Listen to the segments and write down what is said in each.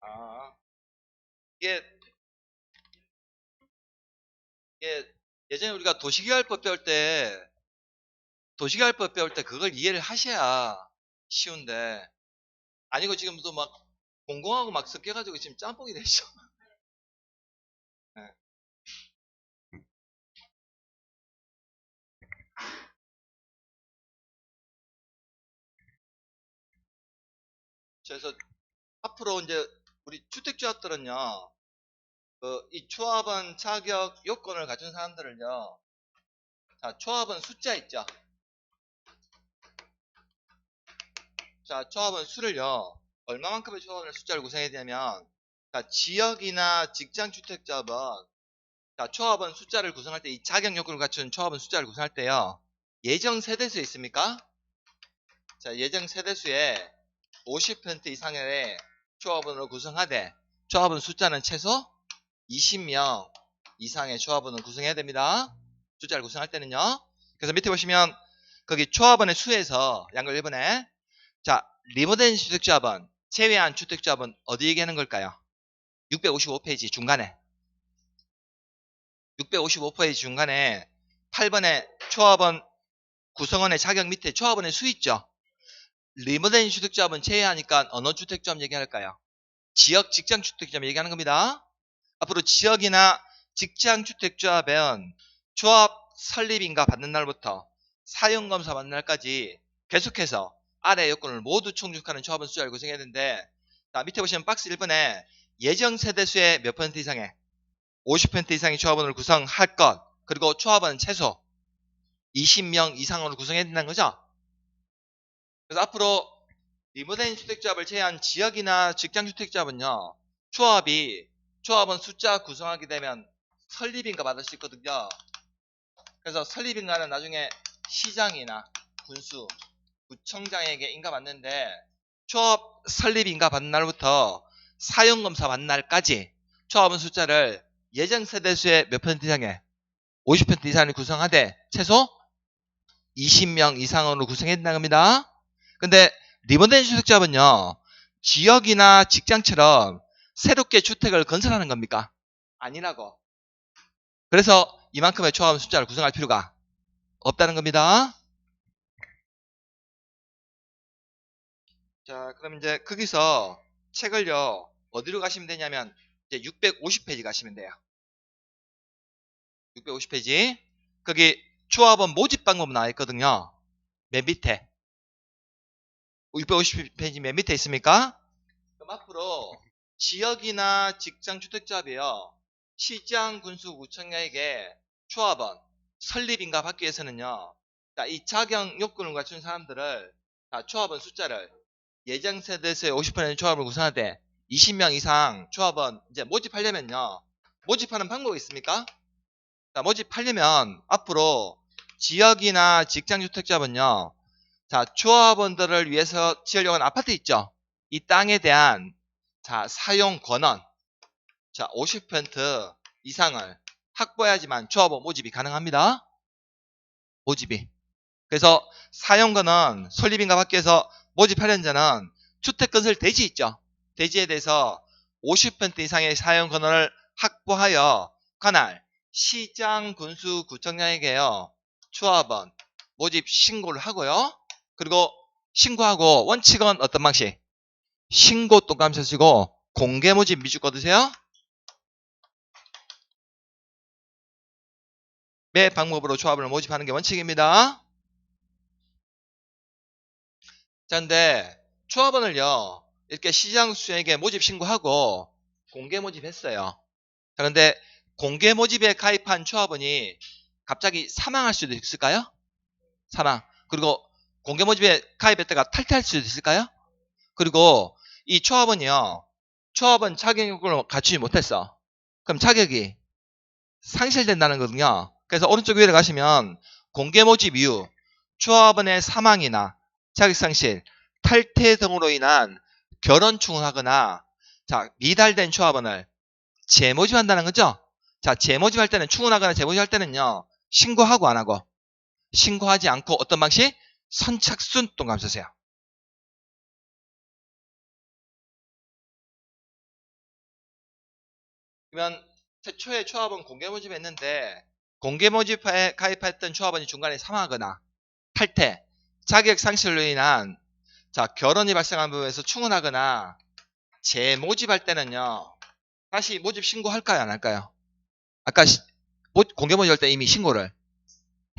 아, 이게, 이게 예전에 우리가 도시계열법 배울 때 그걸 이해를 하셔야 쉬운데, 아니고 지금도 막 공공하고 막 섞여가지고 지금 짬뽕이 되죠. 네. 그래서 앞으로 이제 우리 주택조합들은요, 이 조합원 자격 요건을 갖춘 사람들을요, 자, 조합원 숫자 있죠? 자, 조합원 수를요, 얼마만큼의 조합원의 숫자를 구성해야 되냐면, 자, 지역이나 직장주택조합은, 자, 조합원 숫자를 구성할 때, 이 자격 요건을 갖춘 조합원 숫자를 구성할 때요, 예정 세대수 있습니까? 자, 예정 세대수에 50% 이상의 조합원으로 구성하되, 조합원 숫자는 최소 20명 이상의 조합원을 구성해야 됩니다. 숫자를 구성할 때는요. 그래서 밑에 보시면 거기 조합원의 수에서 양글 1번에 자, 리모델링 주택조합원 제외한 주택조합은 어디 얘기하는 걸까요? 655페이지 중간에 655페이지 중간에 8번에 조합원 구성원의 자격 밑에 조합원의 수 있죠. 리모델링 주택조합은 제외하니까 어느 주택조합 얘기할까요? 지역 직장주택조합 얘기하는 겁니다. 앞으로 지역이나 직장주택조합은 조합 설립인가 받는 날부터 사용검사 받는 날까지 계속해서 아래 요건을 모두 충족하는 조합원 숫자를 구성해야 되는데, 자, 밑에 보시면 박스 1번에 예정 세대수의 몇 퍼센트 이상의 50% 이상의 조합원을 구성할 것, 그리고 조합원 최소 20명 이상으로 구성해야 된다는 거죠. 그래서 앞으로 리모델링 주택조합을 제외한 지역이나 직장주택조합은요, 조합원 숫자 구성하게 되면 설립인가 받을 수 있거든요. 그래서 설립인가는 나중에 시장이나 군수, 구청장에게 인가 받는데, 조합 설립인가 받는 날부터 사용검사 받는 날까지 조합원 숫자를 예정 세대수의 몇 퍼센트 이상의 50% 이상을 구성하되 최소 20명 이상으로 구성해야 된다는 겁니다. 근데 리모델링 주택조합은요, 지역이나 직장처럼 새롭게 주택을 건설하는 겁니까? 아니라고. 그래서 이만큼의 조합원 숫자를 구성할 필요가 없다는 겁니다. 자, 그럼 이제 거기서 책을요, 어디로 가시면 되냐면, 이제 650페이지 가시면 돼요. 650페이지. 거기 조합원 모집 방법 나와 있거든요. 맨 밑에. 650페이지 맨 밑에 있습니까? 그럼 앞으로 지역이나 직장주택조합이요, 시장, 군수, 구청장에게 조합원 설립인가 받기 위해서는요, 자, 이 자격 요건을 갖춘 사람들을, 자, 조합원 숫자를 예정 세대수의 50% 조합을 구성하되 20명 이상 조합원 이제 모집하려면요, 모집하는 방법이 있습니까? 자, 모집하려면 앞으로 지역이나 직장주택조합은요, 자, 조합원들을 위해서 지으려고 하는 아파트 있죠? 이 땅에 대한, 자, 사용 권한, 자, 50% 이상을 확보해야지만 조합원 모집이 가능합니다. 모집이. 그래서 사용권은 설립인가 받기 위해서 모집하려는 자는 주택건설 대지 있죠? 대지에 대해서 50% 이상의 사용 권한을 확보하여 관할 시장, 군수, 구청장에게요, 조합원 모집 신고를 하고요. 그리고 신고하고 원칙은 어떤 방식? 신고 똑같이 쓰시고 공개 모집 미주 꺼두세요. 매 방법으로 조합을 모집하는 게 원칙입니다. 자, 근데 조합원을요, 이렇게 시장수에게 모집 신고하고 공개 모집했어요. 자, 근데 공개 모집에 가입한 조합원이 갑자기 사망할 수도 있을까요? 사망. 그리고 공개 모집에 가입했다가 탈퇴할 수도 있을까요? 그리고 이 조합원이요, 조합원 자격 요건을 갖추지 못했어. 그럼 자격이 상실된다는 거거든요. 그래서 오른쪽 위로 가시면 공개 모집 이후 조합원의 사망이나 자격상실, 탈퇴 등으로 인한 결혼 충원하거나, 자, 미달된 조합원을 재모집한다는 거죠. 자, 재모집할 때는, 충원하거나 재모집할 때는요, 신고하고 안 하고, 신고하지 않고 어떤 방식? 선착순 동감 쓰세요. 그러면 최초에 조합원 공개 모집했는데 공개 모집에 가입했던 조합원이 중간에 사망하거나 탈퇴, 자격 상실로 인한 결혼이 발생한 부분에서 충원하거나 재모집할 때는요. 다시 모집 신고할까요? 안 할까요? 아까 공개 모집할 때 이미 신고를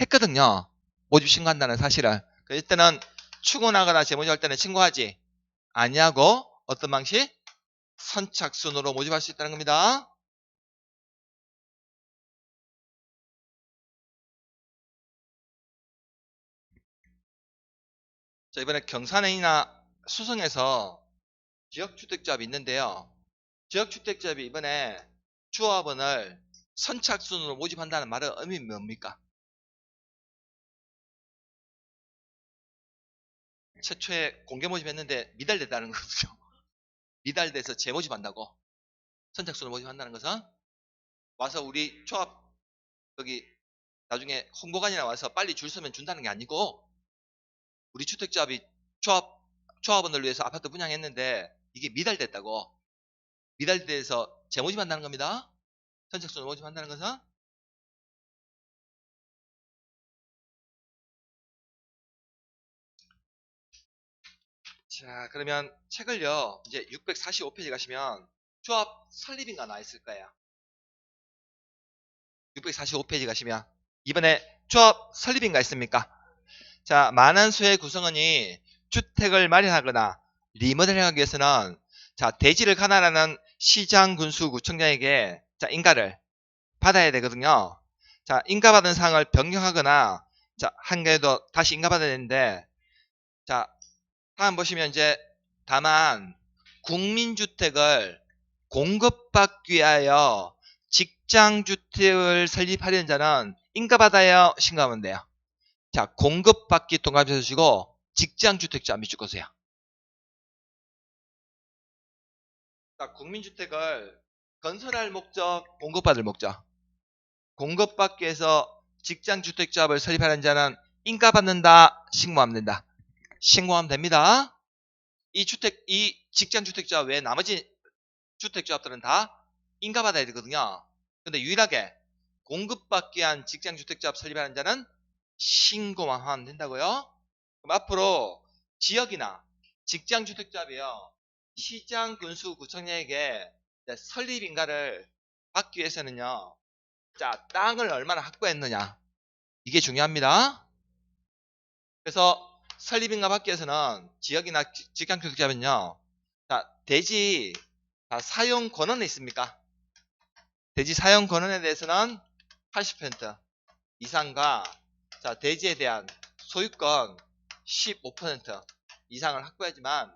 했거든요. 모집 신고한다는 사실을. 이때는 충원하거나 재모집할 때는 신고하지 아니하고 어떤 방식? 선착순으로 모집할 수 있다는 겁니다. 자, 이번에 경산행이나 수성에서 지역주택조합이 있는데요. 지역주택조합이 이번에 조합원을 선착순으로 모집한다는 말은 의미는 뭡니까? 최초에 공개 모집했는데 미달됐다는 거죠. 미달돼서 재모집한다고. 선착순으로 모집한다는 것은 와서 우리 조합 여기 나중에 홍보관이나 와서 빨리 줄 서면 준다는 게 아니고 우리 주택조합이 조합원을 위해서 아파트 분양했는데 이게 미달됐다고. 미달돼서 재모집한다는 겁니다. 선착순으로 모집한다는 것은 자, 그러면 책을요, 이제 645페이지 가시면 조합 설립인가 나와 있을 거예요. 645페이지 가시면 이번에 조합 설립인가 있습니까? 자, 많은 수의 구성원이 주택을 마련하거나 리모델링하기 위해서는 대지를 가나라는 시장 군수 구청장에게 인가를 받아야 되거든요. 인가받은 사항을 변경하거나 한 개도 다시 인가받아야 되는데 다음 보시면 이제 다만 국민주택을 공급받기 위하여 직장주택을 설립하려는 자는 인가받아야 신고하면 돼요. 공급받기 동감해서 주시고 직장주택자 밑줄 거세요. 국민주택을 건설할 목적, 공급받을 목적. 공급받기 위해서 직장주택조합을 설립하는 자는 인가받는다, 신고하면 된다. 신고하면 됩니다. 이 직장주택조합 외에 나머지 주택조합들은 다 인가받아야 되거든요. 근데 유일하게 공급받기 위한 직장주택조합 설립하는 자는 신고만 하면 된다고요. 그럼 앞으로 지역이나 직장주택조합이요. 시장, 군수, 구청장에게 설립 인가를 받기 위해서는요. 땅을 얼마나 확보했느냐. 이게 중요합니다. 그래서 설립인가 받기 위해서는 지역이나 직장주택조합은요. 대지 사용 권한이 있습니까? 대지 사용 권한에 대해서는 80% 이상과 대지에 대한 소유권 15% 이상을 확보해야지만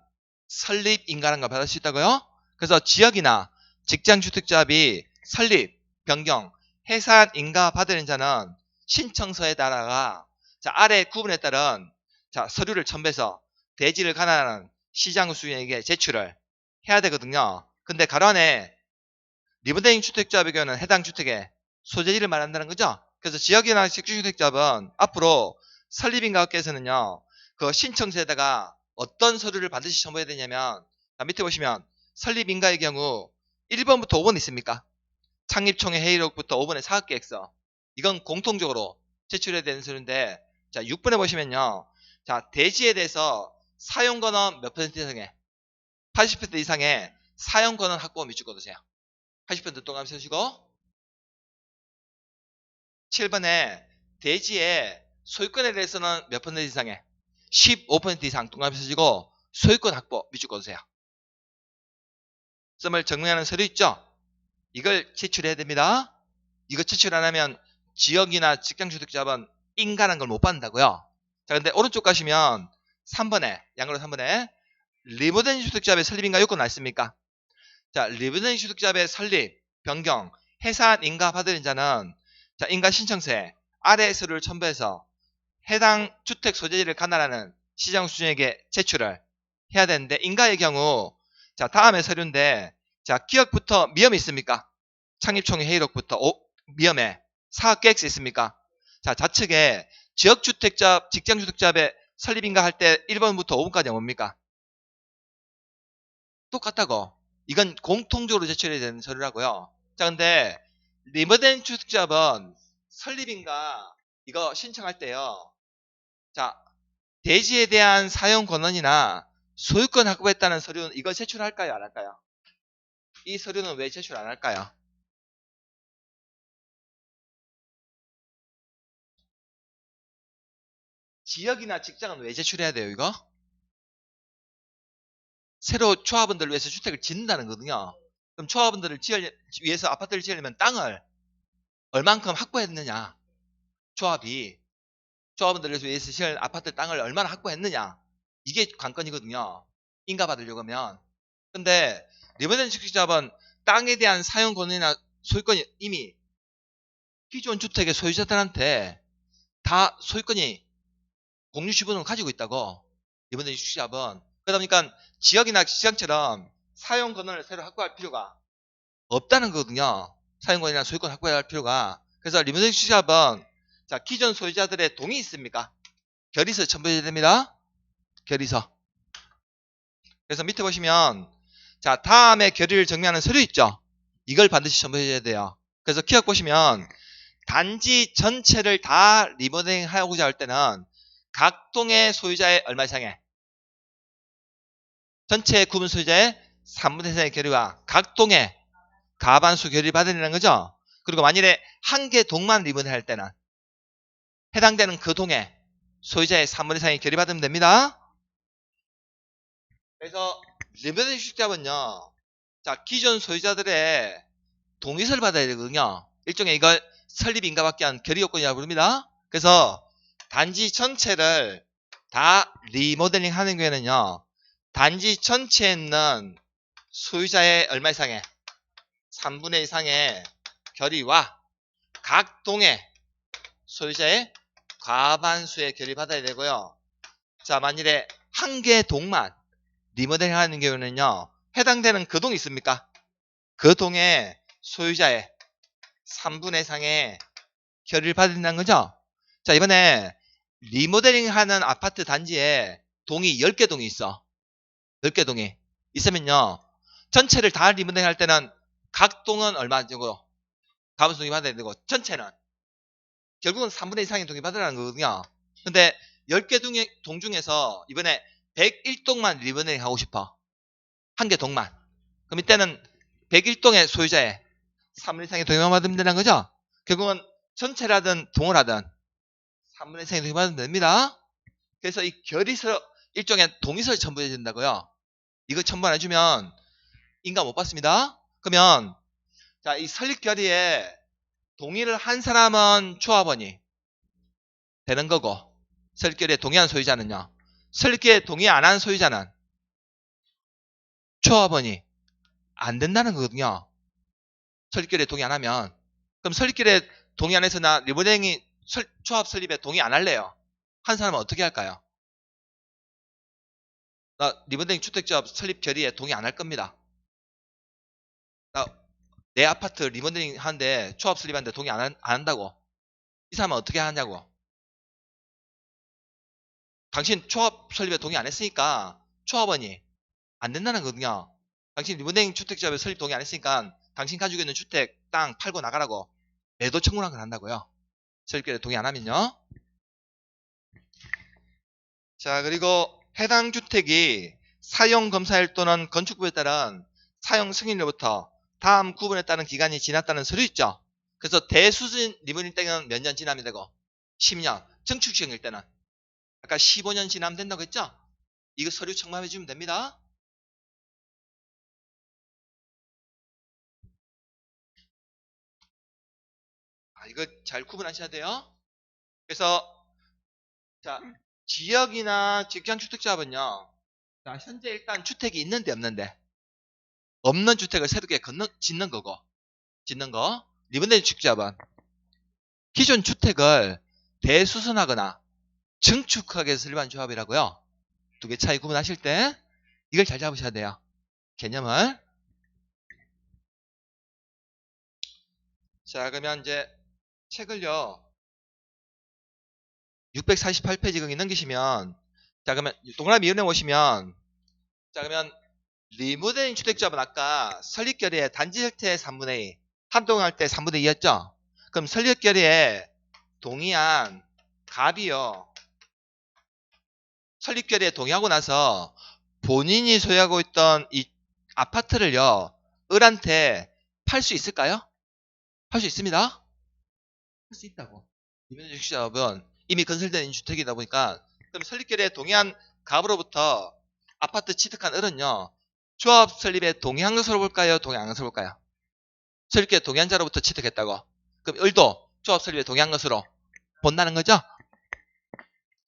설립인가라는 걸 받을 수 있다고요? 그래서 지역이나 직장주택조합이 설립, 변경, 해산 인가 받으는 자는 신청서에다가 아래 구분에 따른 서류를 첨부해서 대지를 가나하는 시장 수인에게 제출을 해야 되거든요. 근데 가로 안에 리모델링 주택조합의 경우는 해당 주택의 소재지를 말한다는 거죠. 그래서 지역이나 직주주택조합은 앞으로 설립인가 받기 위해서는요. 그 신청서에다가 어떤 서류를 반드시 첨부해야 되냐면 밑에 보시면 설립인가의 경우 1번부터 5번 있습니까? 창립총회 회의록부터 5번의 사업계획서. 이건 공통적으로 제출해야 되는 서류인데 6번에 보시면요. 대지에 대해서 사용권은 몇 퍼센트 이상의 80% 이상의 사용권은 확보 밑줄 꺼두세요. 80% 동감 쓰시고 7번에 대지의 소유권에 대해서는 몇 퍼센트 이상의 15% 이상 동감 쓰시고 소유권 확보 밑줄 꺼두세요. 썸을 정리하는 서류 있죠? 이걸 제출해야 됩니다. 이거 제출 안 하면 지역이나 직장주택자본 인가라는 걸 못 받는다고요. 자, 근데 오른쪽 가시면 3번에, 양으로 3번에 리모델링 주택자의 설립인가 요건 나있습니까? 리모델링 주택자의 설립, 변경, 해산 인가 받은 자는 인가 신청서에 아래 서류를 첨부해서 해당 주택 소재지를 가나라는 시장 수준에게 제출을 해야 되는데 인가의 경우 다음에 서류인데 기억부터 미험이 있습니까? 창립총회 회의록부터 미험에 사업계획서 있습니까? 좌측에 지역주택자, 직장주택자의 설립인가 할 때 1번부터 5번까지 뭡니까? 똑같다고. 이건 공통적으로 제출해야 되는 서류라고요. 자, 근데 리모델링 주택자본 설립인가 이거 신청할 때요. 자, 대지에 대한 사용 권한이나 소유권 확보했다는 서류는 이거 제출할까요? 안 할까요? 이 서류는 왜 제출 안 할까요? 지역이나 직장은 왜 제출해야 돼요, 이거? 새로 초합원들을 위해서 주택을 짓는다는 거거든요. 그럼 초합원들을 위해서 아파트를 지으려면 땅을 얼만큼 확보했느냐? 초합원들을 위해서 지을 아파트 땅을 얼마나 확보했느냐? 이게 관건이거든요. 인가받으려고 하면. 근데 리모델링 주택자본 땅에 대한 사용 권한이나 소유권이 이미 기존 주택의 소유자들한테 다 소유권이 공유 지분을 가지고 있다고. 리모델링 주택자본. 그러다 보니까 지역이나 시장처럼 사용 권한을 새로 확보할 필요가 없다는 거거든요. 사용 권이나 소유권 확보할 필요가. 그래서 리모델링 주택자본 자, 기존 소유자들의 동의 있습니까? 결의서 첨부해야 됩니다. 결의서. 그래서 밑에 보시면 자, 다음에 결의를 정리하는 서류 있죠? 이걸 반드시 첨부해야 돼요. 그래서 기억 보시면 단지 전체를 다 리모델링 하고자 할 때는 각 동의 소유자의 얼마 이상의 전체 구분 소유자의 3분의 3의 결의와 각 동의 가반수 결의를 받으라는 거죠. 그리고 만일에 한 개 동만 리모델링 할 때는 해당되는 그 동의 소유자의 3분의 3의 결의 받으면 됩니다. 그래서 리모델링 주택자본요. 자, 기존 소유자들의 동의서를 받아야 되거든요. 일종의 이걸 설립 인가받기 위한 결의 요건이라고 부릅니다. 그래서 단지 전체를 다 리모델링 하는 경우에는요. 단지 전체에 있는 소유자의 얼마 이상의 3분의 이상의 결의와 각 동의 소유자의 과반수의 결의 받아야 되고요. 자, 만일에 한 개 동만 리모델링 하는 경우는요. 해당되는 그 동이 있습니까? 그 동의 소유자의 3분의 이상의 결의를 받는다는 거죠. 자, 이번에 리모델링 하는 아파트 단지에 동이 10개 동이 있어. 10개 동이 있으면요. 전체를 다 리모델링 할 때는 각 동은 얼마고 가분수 동의 받아야 되고 전체는 결국은 3분의 2 이상의 동의 받으라는 거거든요. 근데 10개 동 중에서 이번에 101동만 리모델링 하고 싶어. 한 개 동만. 그럼 이때는 101동의 소유자의 3분의 2 이상의 동의만 받으면 되는 거죠. 결국은 전체라든 동을 하든 3분의 2 이상의 동의 받으면 됩니다. 그래서 이 결의서 일종의 동의서를 첨부해야 된다고요. 이거 첨부 안 해주면 인가 못 받습니다. 그러면 자, 이 설립 결의에 동의를 한 사람은 초합원이 되는 거고 설립 결의에 동의한 소유자는요. 설립 결의에 동의 안 한 소유자는 초합원이 안 된다는 거거든요. 설립 결의에 동의 안 하면. 그럼 설립 결의에 동의 안 해서 나 리모델링이 초합 설립에 동의 안 할래요. 한 사람은 어떻게 할까요? 나 리모델링 주택조합 설립 결의에 동의 안 할 겁니다. 내 아파트 리모델링 하는데 초합 설립하는데 동의 안 한다고. 이 사람은 어떻게 하냐고. 당신 초합 설립에 동의 안 했으니까 초합원이 안 된다는 거거든요. 당신 리모델링 주택조합에 설립 동의 안 했으니까 당신 가지고 있는 주택 땅 팔고 나가라고 매도 청구를 한다고요. 설립결에 동의 안 하면요. 자, 그리고 해당 주택이 사용검사일 또는 건축부에 따른 사용 승인일로부터 다음 구분에 따른 기간이 지났다는 서류 있죠. 그래서 대수준 리모델링 때는 몇 년 지나면 되고 10년, 증축시행일 때는 아까 15년 지나면 된다고 했죠. 이거 서류 첨부해 주면 됩니다. 이거 잘 구분하셔야 돼요. 그래서 자, 지역이나 직장주택자업은요. 자, 현재 일단 주택이 있는데 없는데 없는 주택을 새롭게 짓는 거고 짓는 거. 리모델링 주택자업은 기존 주택을 대수선하거나 증축하게 해서 설립한 조합이라고요. 두 개 차이 구분하실 때 이걸 잘 잡으셔야 돼요. 개념을. 자, 그러면 이제 책을요. 648페이지 거기 넘기시면 자, 그러면 동그라미 이은에 보시면 자, 그러면 리모델링 주택조합은 아까 설립결의의 단지 혜택 3분의 2 합동할 때 3분의 2였죠? 그럼 설립결의에 동의한 갑이요. 설립결의에 동의하고 나서 본인이 소유하고 있던 이 아파트를요. 을한테 팔 수 있을까요? 팔 수 있습니다. 할 수 있다고. 이면적 취득자업은 이미 건설된 주택이다 보니까 그럼 설립결의에 동의한 갑으로부터 아파트 취득한 을은요. 조합 설립에 동의한 것으로 볼까요? 동의한 것으로 볼까요? 설립결의에 동의한 자로부터 취득했다고. 그럼 을도 조합 설립에 동의한 것으로 본다는 거죠?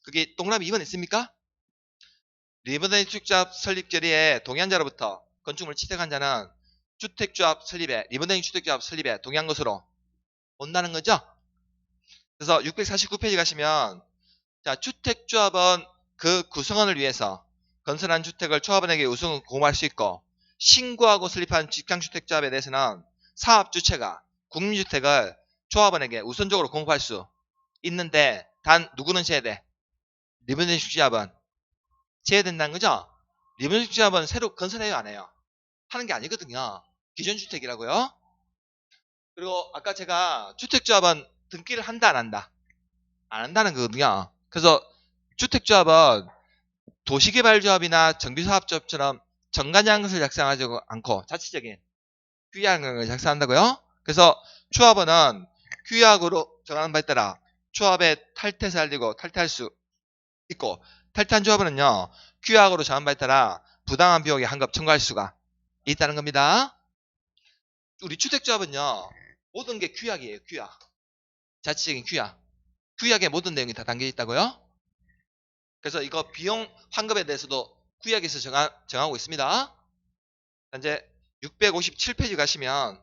그게 동그라미 2번 있습니까? 리모델링 주택조합 설립 결의에 동의한 자로부터 건축물을 취득한 자는 주택조합 설립에 리모델링 주택조합 설립에 동의한 것으로 본다는 거죠. 그래서 649페이지 가시면 자 주택조합은 그 구성원을 위해서 건설한 주택을 조합원에게 우선 공급할 수 있고 신고하고 설립한 직장주택조합에 대해서는 사업주체가 국민주택을 조합원에게 우선적으로 공급할 수 있는데 단 누구는 제외돼? 리모델링 주택조합은 제외된다는 거죠. 리모델링 주택조합은 새로 건설해요 안 해요? 하는 게 아니거든요. 기존 주택이라고요. 그리고 아까 제가 주택조합은 등기를 한다 안 한다? 안 한다는 거거든요. 그래서 주택조합은 도시개발조합이나 정비사업조합처럼 정관장 것을 작성하지 않고 자체적인 규약을 작성한다고요. 그래서 조합원은 규약으로 정하는 바에 따라 조합에 탈퇴해서 알리고 탈퇴할 수 있고 탈퇴한 조합원은요. 규약으로 정한 바에 따라 부당한 비용에 환급 청구할 수가 있다는 겁니다. 우리 주택조합은요. 모든 게 규약이에요. 규약. 자체적인 규약. 규약에 모든 내용이 다 담겨 있다고요. 그래서 이거 비용 환급에 대해서도 규약에서 정하고 있습니다. 이제 657페이지 가시면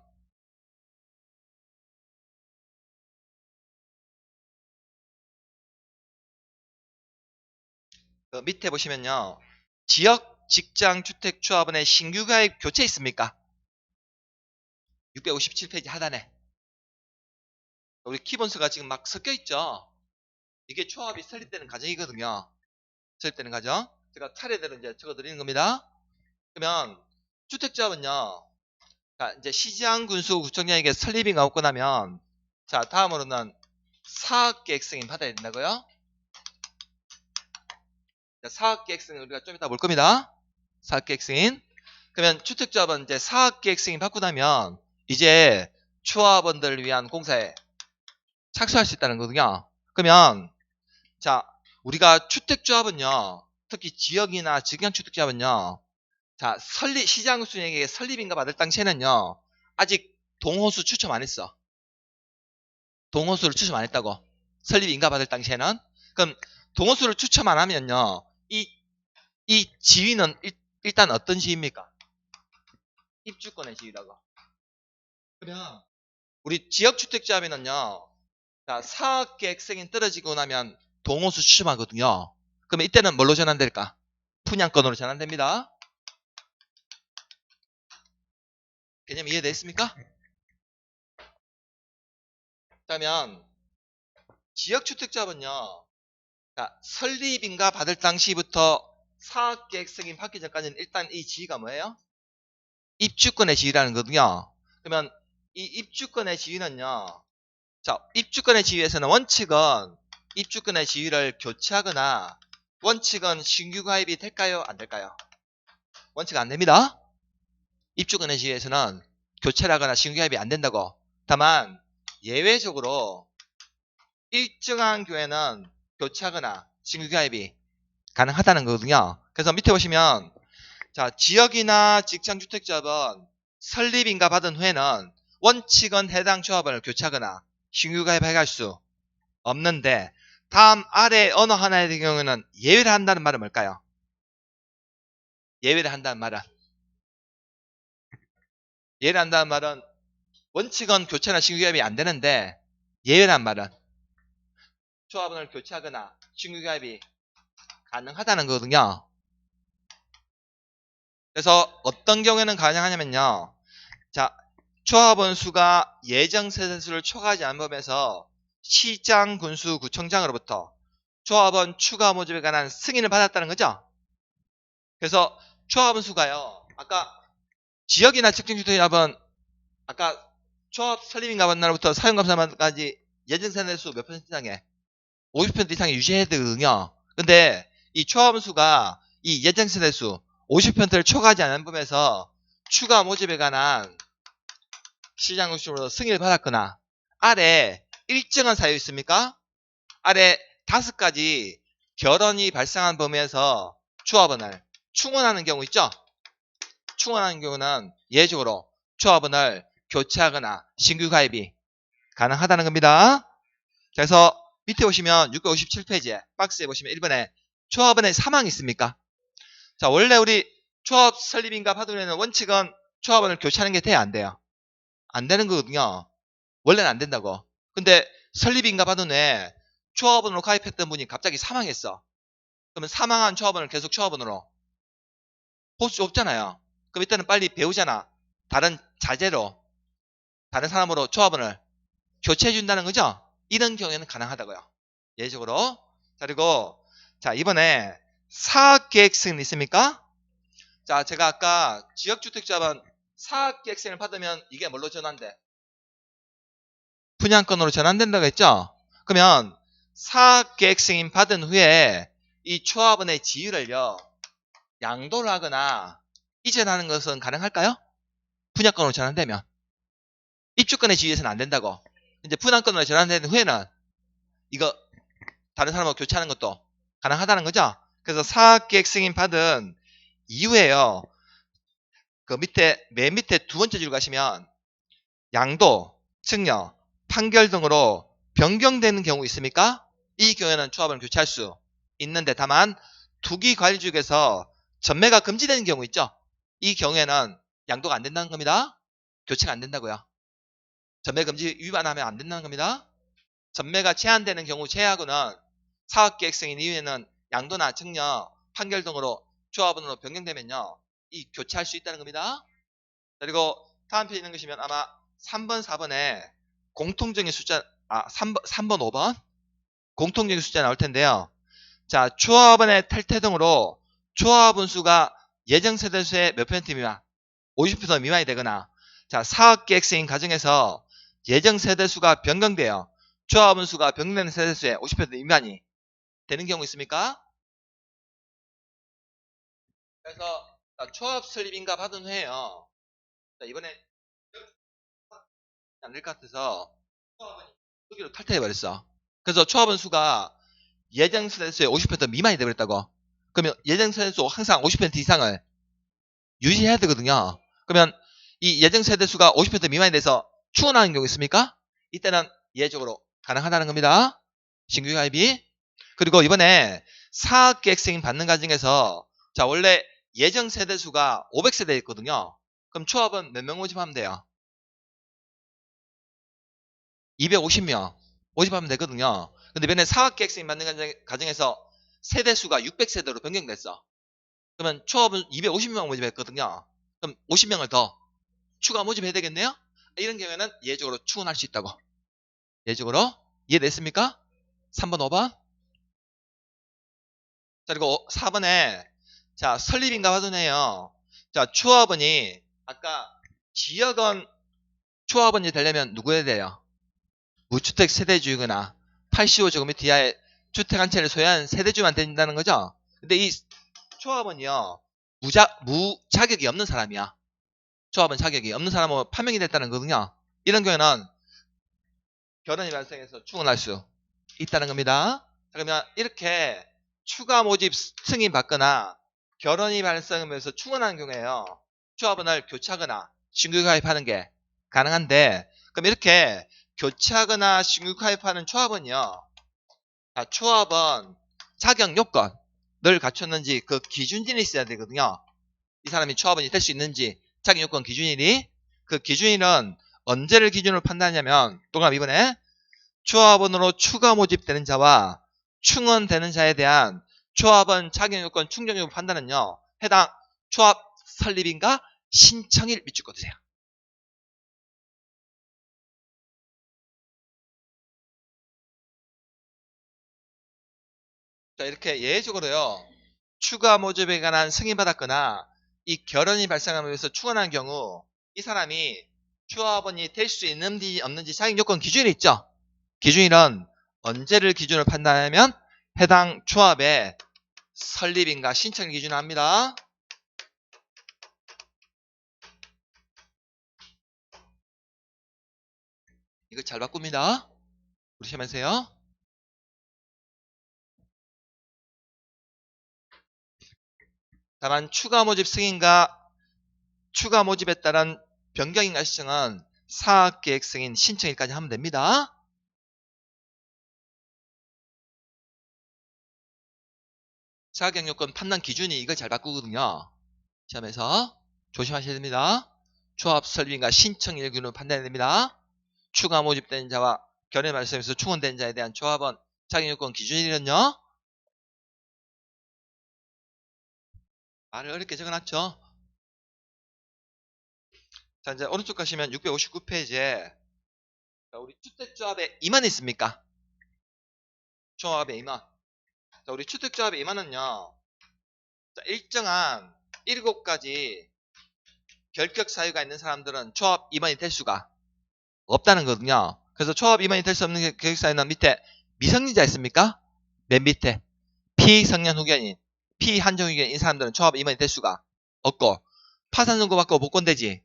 그 밑에 보시면요. 지역 직장 주택 조합원의 신규 가입 교체 있습니까? 657페이지 하단에 우리 키본수가 지금 막 섞여 있죠. 이게 조합이 설립되는 과정이거든요. 설립되는 과정. 제가 차례대로 이제 적어드리는 겁니다. 그러면 주택조합은요. 자, 이제 시장군수 구청장에게 설립인가 없고 나면 자 다음으로는 사업계획 승인 받아야 된다고요. 자, 사업계획 승인 우리가 좀 이따 볼 겁니다. 사업계획 승인. 그러면 주택조합은 이제 사업계획 승인 받고 나면 이제 조합원들을 위한 공사에 착수할 수 있다는 거거든요. 그러면 자 우리가 주택조합은요. 특히 지역이나 직영주택조합은요. 자 시장군수에게 설립인가 받을 당시에는요. 아직 동호수 추첨 안 했어. 동호수를 추첨 안 했다고. 설립인가 받을 당시에는. 그럼 동호수를 추첨 안 하면요. 이 지위는 일단 어떤 지위입니까? 입주권의 지위라고. 그러면 우리 지역주택조합에는요. 자, 사업계획 승인 떨어지고 나면 동호수 추첨하거든요. 그러면 이때는 뭘로 전환될까? 분양권으로 전환됩니다. 개념 이해됐습니까? 그러면 지역주택조합은요. 자, 설립인가 받을 당시부터 사업계획 승인 받기 전까지는 일단 이 지위가 뭐예요? 입주권의 지위라는 거거든요. 그러면 이 입주권의 지위는요. 자, 입주권의 지위에서는 원칙은 입주권의 지위를 교체하거나 원칙은 신규 가입이 될까요? 안 될까요? 원칙 안 됩니다. 입주권의 지위에서는 교체를 하거나 신규 가입이 안 된다고. 다만 예외적으로 일정한 교회는 교체하거나 신규 가입이 가능하다는 거거든요. 그래서 밑에 보시면 자 지역이나 직장주택조합은 설립인가 받은 후에는 원칙은 해당 조합을 교체하거나 신규 가입할 수 없는데 다음 아래 어느 하나의 경우에는 예외를 한다는 말은 뭘까요? 예외를 한다는 말은 원칙은 교체나 신규 가입이 안 되는데 예외란 말은 조합원을 교체하거나 신규 가입이 가능하다는 거거든요. 그래서 어떤 경우에는 가능하냐면요. 자, 조합원 수가 예정 세대수를 초과하지 않은 법에서 시장, 군수, 구청장으로부터 조합원 추가 모집에 관한 승인을 받았다는 거죠. 그래서 조합원 수가요. 아까 지역이나 직장주택조합은 아까 초합 설립인가 받는 날부터 사용감사만까지 예정세대수 몇 퍼센트 이상에 50% 이상에 유지해야 되거든요. 근데 이 초합원수가 이 예정세대수 50%를 초과하지 않은 범위에서 추가 모집에 관한 시장구심으로 승인을 받았거나 아래 일정한 사유 있습니까? 아래 5가지 결혼이 발생한 범위에서 초합원을 충원하는 경우 있죠? 충원하는 경우는 예외적으로 초합원을 교체하거나 신규 가입이 가능하다는 겁니다. 그래서 밑에 보시면 657페이지에 박스에 보시면 1번에 초합원의 사망이 있습니까? 자, 원래 우리 초합 설립인가 파동에는 원칙은 초합원을 교체하는 게 돼야 안 돼요. 안 되는 거거든요. 원래는 안 된다고. 근데 설립인가 파동에 초합원으로 가입했던 분이 갑자기 사망했어. 그러면 사망한 초합원을 계속 초합원으로 볼 수 없잖아요. 그럼 이때는 빨리 배우잖아. 다른 자제로 다른 사람으로 초합원을 교체해 준다는 거죠. 이런 경우에는 가능하다고요. 예외적으로. 자, 그리고 자, 이번에 사학계획승인 있습니까? 자, 제가 아까 지역주택자반 사학계획승인을 받으면 이게 뭘로 전환돼? 분양권으로 전환된다고 했죠? 그러면 사학계획승인 받은 후에 이 초합원의 지위를요 양도를 하거나 이전하는 것은 가능할까요? 분양권으로 전환되면 입주권의 지위에서는 안 된다고. 이제 분양권으로 전환된 후에는 이거 다른 사람하고 교체하는 것도 가능하다는 거죠. 그래서 사학계획 승인 받은 이후에요. 그 밑에 맨 밑에 두 번째 줄 가시면 양도, 증여, 판결 등으로 변경되는 경우 있습니까? 이 경우에는 초합원을 교체할 수 있는데 다만 투기관리지역에서 전매가 금지되는 경우 있죠. 이 경우에는 양도가 안 된다는 겁니다. 교체가 안 된다고요. 전매금지 위반하면 안 된다는 겁니다. 전매가 제한되는 경우 제하고는 사업계획승인 이후에는 양도나 증여, 판결 등으로 조합원으로 변경되면요. 이 교체할 수 있다는 겁니다. 그리고 다음 페이지 읽으시면 아마 3번, 4번에 공통적인 숫자, 3번, 5번 공통적인 숫자 나올 텐데요. 자, 조합원의 탈퇴 등으로 조합원 수가 예정세대수의 몇 퍼센트 미만, 50% 미만이 되거나 자, 사업계획승인 과정에서 예정세대수가 변경되어 조합원 수가 변경되는 세대수의 50% 미만이 되는 경우 있습니까? 그래서 초합 설립인가 받은 후에요. 자, 이번에 안 될 것 같아서 초합원이 여기로 탈퇴해버렸어. 그래서 초합원 수가 예정세대수의 50% 미만이 되버렸다고. 그러면 예정세대수 항상 50% 이상을 유지해야 되거든요. 그러면 이 예정세대수가 50% 미만이 돼서 추원하는 경우 있습니까? 이때는 예외적으로 가능하다는 겁니다. 신규 가입이. 그리고 이번에 사학계획승인 받는 과정에서 자, 원래 예정 세대수가 500세대 있거든요. 그럼 초합은 몇 명 모집하면 돼요? 250명 모집하면 되거든요. 근데 이번에 사학계획승인 받는 과정에서 세대수가 600세대로 변경됐어. 그러면 초합은 250명 모집했거든요. 그럼 50명을 더 추가 모집해야 되겠네요? 이런 경우에는 예외적으로 추원할 수 있다고. 예외적으로. 이해됐습니까? 3번, 5번. 자, 그리고 4번에 자, 설립인가 받으네요. 자, 초합원이 아까 지역원 초합원이 되려면 누구여야 돼요? 무주택 세대주이거나 85제곱미터 이하의 주택 한 채를 소유한 세대주만 된다는 거죠. 근데 이 초합원이요 무자격이 없는 사람이야. 초합원 자격이 없는 사람으로 판명이 됐다는 거거든요. 이런 경우에는 결혼이 발생해서 추원할 수 있다는 겁니다. 그러면 이렇게 추가 모집 승인 받거나 결혼이 발생하면서 추원하는 경우에요. 초합원을 교체하거나 신규 가입하는 게 가능한데 그럼 이렇게 교체하거나 신규 가입하는 초합원이요. 초합원 자격 요건을 갖췄는지 그 기준일이 있어야 되거든요. 이 사람이 초합원이 될 수 있는지 자격 요건 기준일이 그 기준일은 언제를 기준으로 판단하냐면 동그라미 이번에 초합원으로 추가 모집되는 자와 충원되는 자에 대한 초합원 자격요건 충족 여부 판단은요. 해당 초합 설립인가 신청일 밑줄 꺼주세요. 자, 이렇게 예외적으로요. 추가 모집에 관한 승인받았거나 이 결혼이 발생하면서 충원한 경우 이 사람이 조합원이 될 수 있는지 없는지 자격 요건 기준이 있죠. 기준일은 언제를 기준으로 판단하면 해당 조합의 설립인가 신청을 기준으로 합니다. 이거 잘 바꿉니다. 우리 시험하세요. 다만 추가 모집 승인과 추가 모집에 따른 변경인가 신청은 사업계획 승인 신청일까지 하면 됩니다. 자격 요건 판단 기준이 이걸 잘 바꾸거든요. 시험에서 조심하셔야 됩니다. 조합 설립인가 신청일 기준으로 판단해야 됩니다. 추가 모집된 자와 결의 말씀에서 충원된 자에 대한 조합원 자격 요건 기준일은요. 말을 어렵게 적어놨죠. 자, 이제 오른쪽 가시면 659페이지에 우리 주택조합의 임원이 있습니까? 조합의 임원. 자, 우리 주택조합의 임원은요. 자, 일정한 7가지 결격 사유가 있는 사람들은 조합 임원이 될 수가 없다는 거거든요. 그래서 조합 임원이 될 수 없는 결격 사유는 밑에 미성년자 있습니까? 맨 밑에 피성년 후견인, 피한정 후견인 이 사람들은 조합 임원이 될 수가 없고 파산 선고 받고 복권되지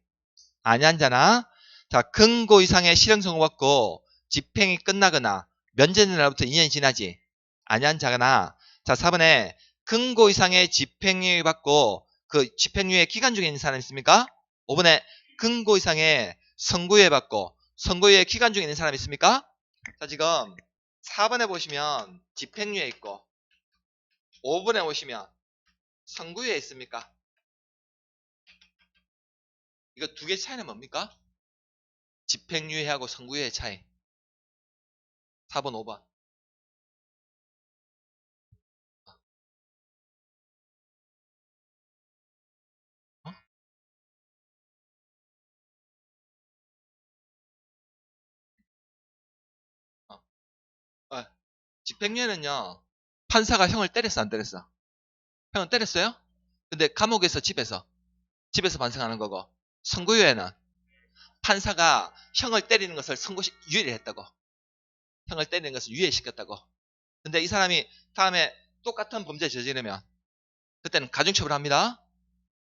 아니한자나 자 금고 이상의 실형 선고 받고 집행이 끝나거나 면제된 날부터 2년이 지나지 아니한자나 자 4번에 금고 이상의 집행유예 받고 그 집행유예 기간 중에 있는 사람 있습니까? 5번에 금고 이상의 선고유예 받고 선고유예 기간 중에 있는 사람 있습니까? 자 지금 4번에 보시면 집행유예 있고 5번에 보시면 선고유예 있습니까? 이거 두 개 차이는 뭡니까? 집행유예하고 선고유예 차이. 4번, 5번. 어? 어. 어. 집행유예는요. 판사가 형을 때렸어, 안 때렸어? 형은 때렸어요? 근데 감옥에서 집에서 반성하는 거고. 선고유예는 판사가 형을 때리는 것을 유예를 했다고. 형을 때리는 것을 유예시켰다고. 근데 이 사람이 다음에 똑같은 범죄 저지르면 그때는 가중처벌합니다.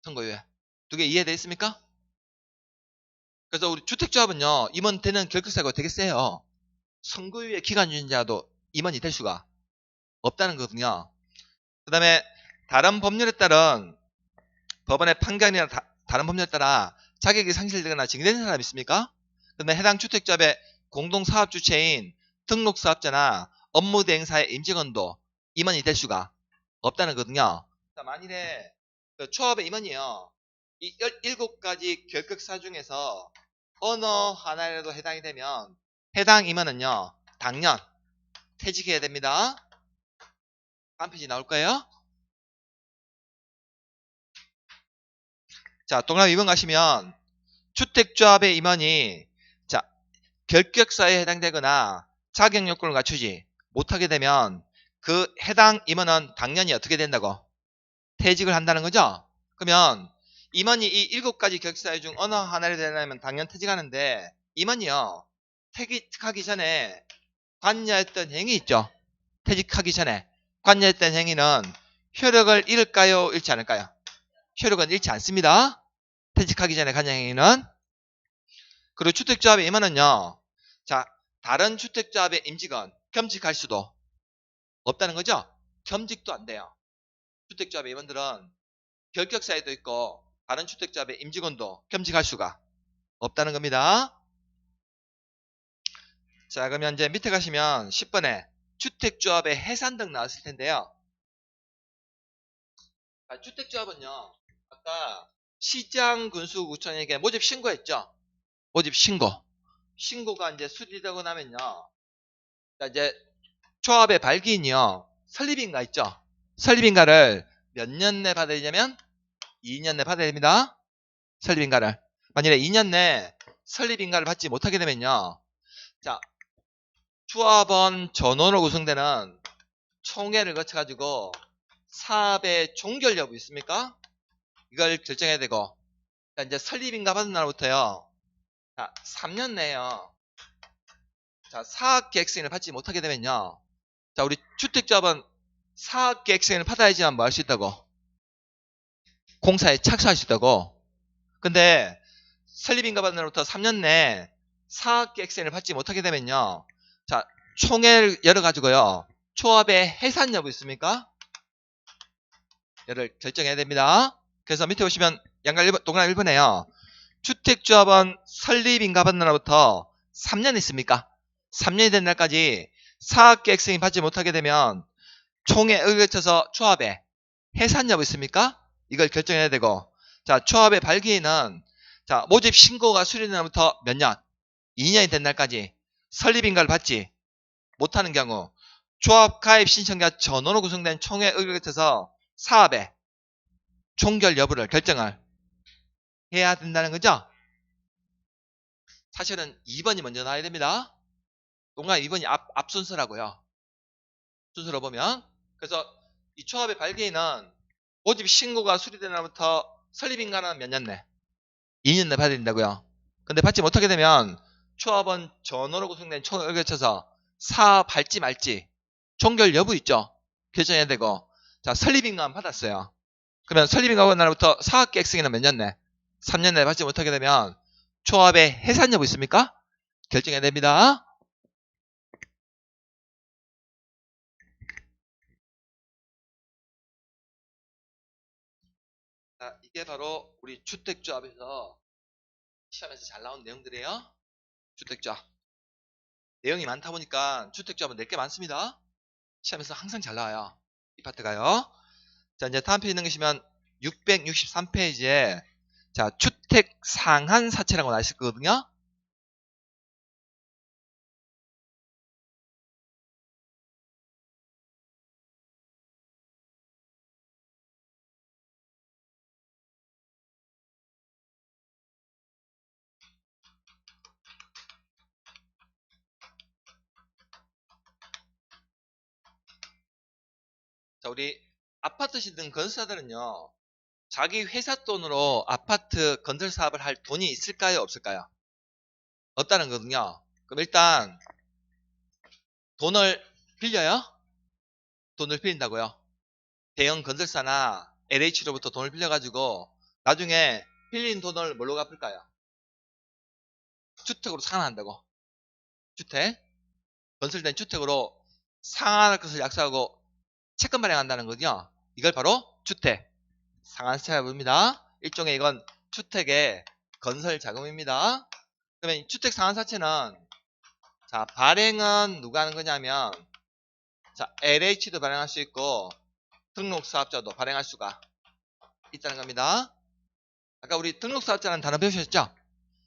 선고유예. 두 개 이해돼 있습니까? 그래서 우리 주택조합은요. 임원되는 결격사유가 되게 세요. 선고유예 기간유예자도 임원이 될 수가 없다는 거거든요. 그 다음에 다른 법률에 따른 법원의 판결이나 다른 법률에 따라 자격이 상실되거나 징계되는 사람 있습니까? 그다음에 해당 주택조합의 공동사업주체인 등록사업자나 업무대행사의 임직원도 임원이 될 수가 없다는 거거든요. 만일에 그 조합의 임원이요. 이 17가지 결격사 중에서 어느 하나라도 해당이 되면 해당 임원은요. 당연 퇴직해야 됩니다. 다음 페이지 나올 거예요. 자, 동그라미 2번 가시면 주택조합의 임원이 자 결격사에 해당되거나 자격 요건을 갖추지 못하게 되면 그 해당 임원은 당연히 어떻게 된다고? 퇴직을 한다는 거죠? 그러면 임원이 이 7가지 결격사유 중 어느 하나를 되려면 당연 퇴직하는데 임원이요. 퇴직하기 전에 관여했던 행위 있죠? 퇴직하기 전에 관여했던 행위는 효력을 잃을까요? 잃지 않을까요? 효력은 잃지 않습니다. 퇴직하기 전에 관여 행위는. 그리고 주택조합의 임원은요. 자, 다른 주택조합의 임직원 겸직할 수도 없다는 거죠? 겸직도 안 돼요. 주택조합의 임원들은 결격사유도 있고 다른 주택조합의 임직원도 겸직할 수가 없다는 겁니다. 자, 그러면 이제 밑에 가시면 10번에 주택조합의 해산 등 나왔을 텐데요. 주택조합은요. 아까 시장군수구청에게 모집 신고했죠? 모집 신고. 신고가 이제 수리되고 나면요. 자, 이제 조합의 발기인이요. 설립인가 있죠? 설립인가를 몇 년 내 받아야 되냐면 2년 내 받아야 됩니다. 설립인가를. 만일에 2년 내 설립인가를 받지 못하게 되면요. 자, 조합원 전원으로 구성되는 총회를 거쳐가지고 사업의 종결 여부 있습니까? 이걸 결정해야 되고 자, 이제 설립인가 받은 날부터요. 자, 3년 내에요. 자, 사학계획수익을 받지 못하게 되면요. 자, 우리 주택조합은 사학계획수익을 받아야지만 뭐 할 수 있다고? 공사에 착수할 수 있다고. 근데 설립인가반으로부터 3년 내에 사학계획수익을 받지 못하게 되면요. 자, 총회를 열어가지고요. 조합의 해산 여부 있습니까? 이를 결정해야 됩니다. 그래서 밑에 보시면 양갈 1번, 동그라미 1번에요. 주택조합은 설립인가반으로부터 3년 있습니까? 3년이 된 날까지 사학계획수익 받지 못하게 되면 총회 의결에 쳐서 조합에 해산 여부 있습니까? 이걸 결정해야 되고, 자, 조합의 발기인은 자, 모집 신고가 수리된 날부터 몇 년? 2년이 된 날까지 설립인가를 받지 못하는 경우 조합 가입 신청자 전원으로 구성된 총회 의결에 쳐서 사업의 종결 여부를 결정을 해야 된다는 거죠. 사실은 2번이 먼저 나와야 됩니다. 동그라미 2번이 앞 순서라고요. 순서로 보면. 그래서 이 조합의 발기인은 모집 신고가 수리된 날부터 설립인가는 몇 년 내? 2년 내 받아야 된다고요. 근데 받지 못하게 되면 조합은 전원으로 구성된 총회를 쳐서 사업할지 말지 종결 여부 있죠. 결정해야 되고, 자, 설립인가는 받았어요. 그러면 설립인가 본 날부터 사업계획승인은 몇 년 내? 3년 내에 받지 못하게 되면 조합의 해산 여부 있습니까? 결정해야 됩니다. 자, 이게 바로 우리 주택조합에서 시험에서 잘 나온 내용들이에요. 주택조합. 내용이 많다 보니까 주택조합은 낼 게 많습니다. 시험에서 항상 잘 나와요. 이 파트가요. 자, 이제 다음 페이지 넘기시면 663페이지에 자, 주택 상한 사채라고 나와 있을 거거든요. 자, 우리 아파트 짓는 건설사들은요. 자기 회사 돈으로 아파트 건설 사업을 할 돈이 있을까요? 없을까요? 없다는 거거든요. 그럼 일단 돈을 빌려요? 돈을 빌린다고요? 대형 건설사나 LH로부터 돈을 빌려가지고 나중에 빌린 돈을 뭘로 갚을까요? 주택으로 상환한다고. 주택. 건설된 주택으로 상환할 것을 약속하고 채권 발행한다는 거죠. 이걸 바로 주택 상환세라고 부릅니다. 일종의 이건 주택의 건설 자금입니다. 그러면 이 주택 상환사채는 자, 발행은 누가 하는 거냐면 자, LH도 발행할 수 있고 등록사업자도 발행할 수가 있다는 겁니다. 아까 우리 등록사업자라는 단어 배우셨죠?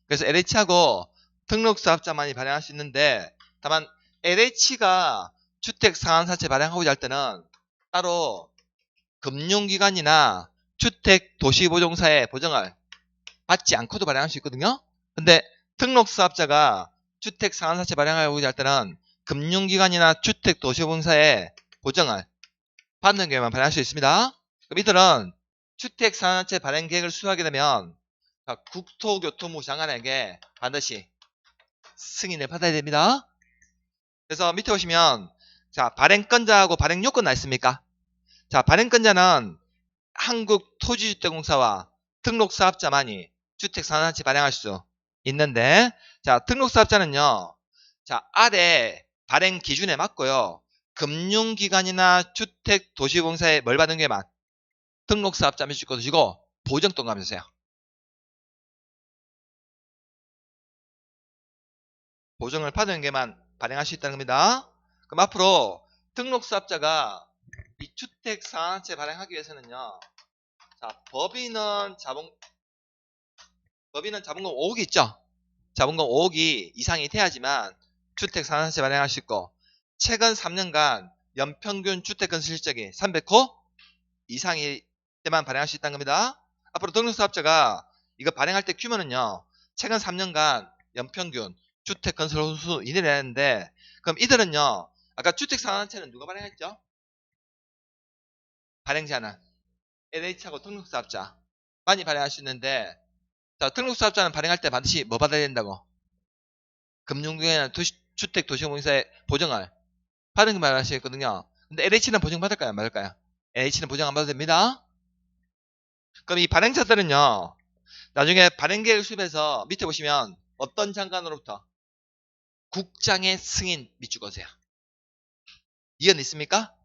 그래서 LH하고 등록사업자만이 발행할 수 있는데 다만 LH가 주택 상환사채 발행하고자 할 때는 따로 금융기관이나 주택도시보증사의 보증을 받지 않고도 발행할 수 있거든요. 근데 등록사업자가 주택상환사채 발행하고자 할 때는 금융기관이나 주택도시보증사의 보증을 받는 경우만 발행할 수 있습니다. 그럼 이들은 주택상환사채 발행 계획을 수행하게 되면 국토교통부 장관에게 반드시 승인을 받아야 됩니다. 그래서 밑에 보시면 자, 발행권자하고 발행요건 나 있습니까? 자, 발행권자는 한국토지주택공사와 등록사업자만이 주택상환사채 발행할 수 있는데 자, 등록사업자는요. 자, 아래 발행 기준에 맞고요. 금융기관이나 주택도시공사에 뭘 받은 게만 등록사업자 몇 주권 두시고 보증돈 가면서요. 보증을 받은 게만 발행할 수 있다는 겁니다. 그럼 앞으로 등록사업자가 이 주택상환사채 발행하기 위해서는요. 자, 법인은 자본금 5억이 있죠. 자본금 5억이 이상이 돼야지만 주택상환사채 발행할 수 있고 최근 3년간 연평균 주택건설 실적이 300호 이상일 때만 발행할 수 있다는 겁니다. 앞으로 등록사업자가 이거 발행할 때 규모는요. 최근 3년간 연평균 주택건설 홀수 이내로 했는데 그럼 이들은요. 아까 주택상환사채는 누가 발행했죠? 발행자는 LH하고 등록사업자 많이 발행할 수 있는데 자, 등록사업자는 발행할 때 반드시 뭐 받아야 된다고? 금융경이나 주택도시공사의 보증을 받은 거 말하시거든요. 근데 LH는 보증 받을까요? 안 받을까요? LH는 보증 안 받아도 됩니다. 그럼 이 발행자들은요, 나중에 발행계획 수립해서 밑에 보시면 어떤 장관으로부터? 국장의 승인 밑줄 거세요. 이해는 있습니까?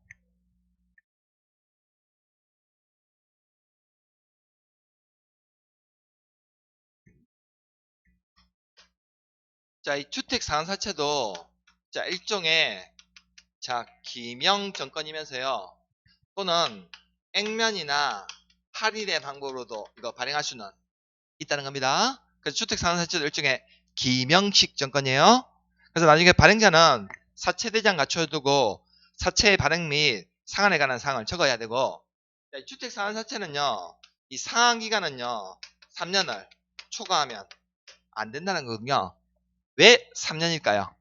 자, 이 주택상환사채도 자, 일종의 자, 기명정권이면서요. 또는 액면이나 할인의 방법으로도 이거 발행할 수는 있다는 겁니다. 그래서 주택상환사채도 일종의 기명식 정권이에요. 그래서 나중에 발행자는 사채대장 갖춰두고 사채의 발행 및 상환에 관한 사항을 적어야 되고, 주택상환사채는요, 이 상환기간은요, 3년을 초과하면 안 된다는 거거든요. 왜 3년일까요?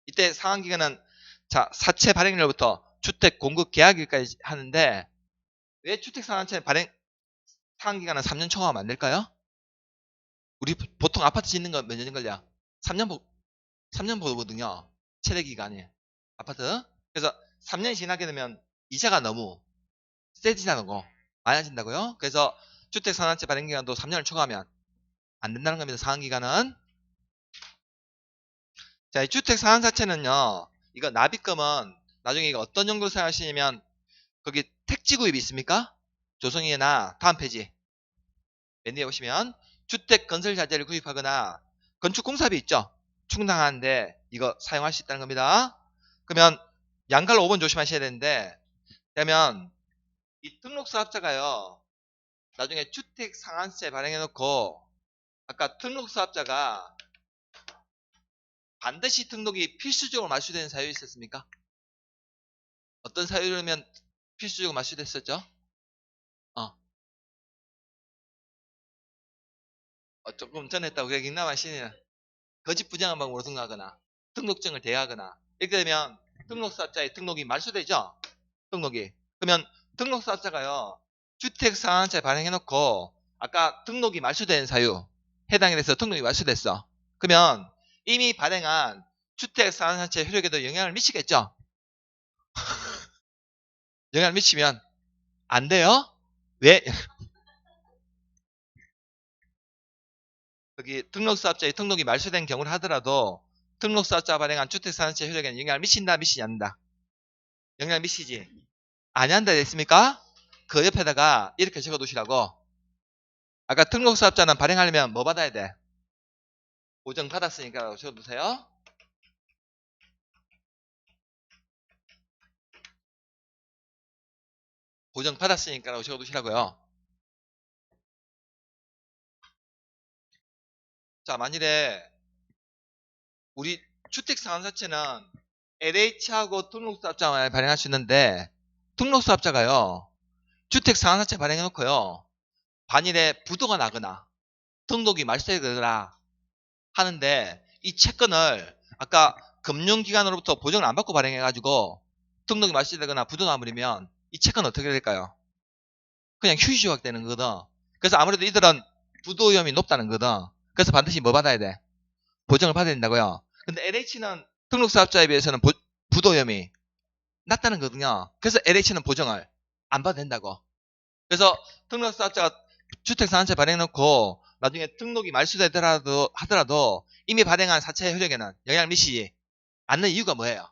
이때 상환기간은 자, 사채 발행일로부터 주택 공급 계약일까지 하는데, 왜 주택상환채 발행 상환기간은 3년 초과하면 안 될까요? 우리 보통 아파트 짓는 거 몇 년 걸려? 3년 보거든요. 최대 기간이. 아파트. 그래서 3년이 지나게 되면 이자가 너무 세지다고 많아진다고요. 그래서 주택상환채 발행기간도 3년을 초과하면 안 된다는 겁니다. 상환기간은. 자, 이 주택상환사채는요. 이거 납입금은 나중에 이거 어떤 용도로 사용하시냐면 거기 택지구입이 있습니까? 조성이나 다음 페이지. 맨 뒤에 보시면 주택건설자재를 구입하거나 건축공사비 있죠? 충당하는데 이거 사용할 수 있다는 겁니다. 그러면 양갈로 5번 조심하셔야 되는데, 그러면 이 등록사업자가요, 나중에 주택상환세 발행해놓고 아까 등록사업자가 반드시 등록이 필수적으로 맞추되는 사유가 있었습니까? 어떤 사유라면 필수적으로 맞추됐었죠? 조금 전에 했다고 그래 김남아씨는 거짓 부정한 방법으로 등록하거나 등록증을 대여하거나 이렇게 되면 등록사업자의 등록이 말소되죠? 등록이. 그러면 등록사업자가요, 주택상환세 발행해놓고 아까 등록이 말소된 사유 해당이 돼서 등록이 말소됐어. 그러면 이미 발행한 주택상환세 효력에도 영향을 미치겠죠? 영향을 미치면 안 돼요? 왜? 여기 등록사업자의 등록이 말소된 경우를 하더라도 등록사업자가 발행한 주택상환세 효력에는 영향을 미친다, 미치지 않는다? 영향을 미치지? 안 한다 됐습니까? 그 옆에다가 이렇게 적어 두시라고. 아까 등록사업자는 발행하려면 뭐 받아야 돼? 보증 받았으니까 적어 두세요. 보증 받았으니까 적어 두시라고요. 자, 만일에 우리 주택상환사채는 LH하고 등록사업자만 발행할 수 있는데, 등록사업자가요, 주택상환사채 발행해놓고요, 반일에 부도가 나거나 등록이 말소되거나 하는데 이 채권을 아까 금융기관으로부터 보증을 안 받고 발행해가지고 등록이 말소되거나 부도 나버리면 이 채권은 어떻게 될까요? 그냥 휴지 조각되는 거거든. 그래서 아무래도 이들은 부도 위험이 높다는 거거든. 그래서 반드시 뭐 받아야 돼? 보증을 받아야 된다고요. 근데 LH는 등록사업자에 비해서는 부도 위험이 낮다는 거거든요. 그래서 LH는 보증을 안 받아도 된다고. 그래서 등록사업자가 주택상환세 발행해놓고 나중에 등록이 말소되더라도 이미 발행한 사채 효력에는 영향을 미치지 않는 이유가 뭐예요?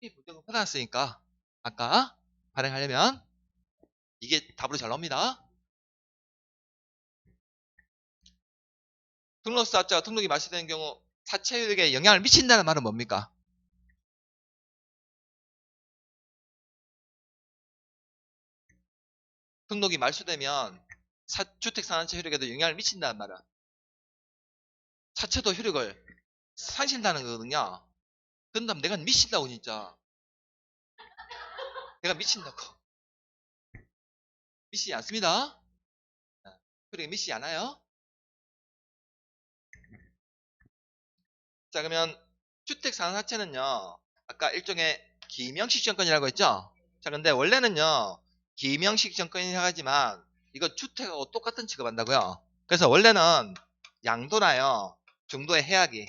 이 보증을 받았으니까 아까 발행하려면 이게 답으로 잘 나옵니다. 등록사업자가 등록이 말소되는 경우 사채 효력에 영향을 미친다는 말은 뭡니까? 등록이 말소되면 주택상환세 효력에도 영향을 미친다는 말은 사채도 효력을 상실한다는 거거든요. 그런다면 내가 미친다고 진짜. 내가 미친다고. 미치지 않습니다. 효력이 미치지 않아요. 자, 그러면 주택상환사채는요, 아까 일종의 기명식 정권이라고 했죠? 자, 근데 원래는요, 기명식 정권이라고 하지만 이거 주택하고 똑같은 취급한다고요. 그래서 원래는 양도나요, 중도의 해약이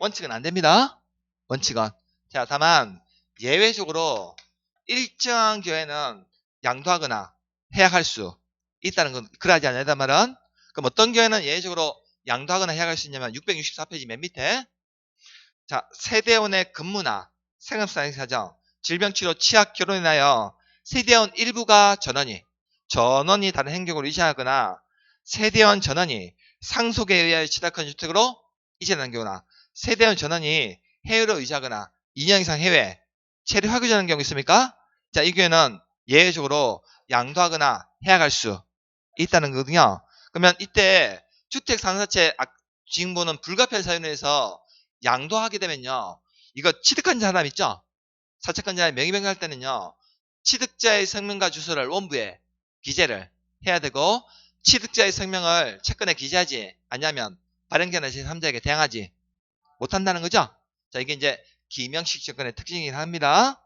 원칙은 안 됩니다. 원칙은. 자, 다만 예외적으로 일정한 경우에는 양도하거나 해약할 수 있다는 건 그러하지 않는단 말은. 그럼 어떤 경우에는 예외적으로 양도하거나 해약할 수 있냐면 664페이지 맨 밑에 자, 세대원의 근무나 생업사행 사정, 질병치료, 취약, 결혼에 인하여 세대원 일부가 전원이 다른 행적으로 이전하거나 세대원 전원이 상속에 의하여 취득한 주택으로 이전하는 경우나 세대원 전원이 해외로 이주하거나 2년 이상 해외 체류 확유하는 경우 있습니까? 자, 이 경우에는 예외적으로 양도하거나 해약할 수 있다는 거거든요. 그러면 이때 주택 상사채 지금보는 불가피한 사유로 해서 양도하게 되면요, 이거 취득한 사람 있죠? 사채권자의 명의 변경할 때는요, 취득자의 성명과 주소를 원부에 기재를 해야 되고, 취득자의 성명을 채권에 기재하지 않냐면 발행자나 제3자에게 대항하지 못한다는 거죠. 자, 이게 이제 기명식 채권의 특징이긴 합니다.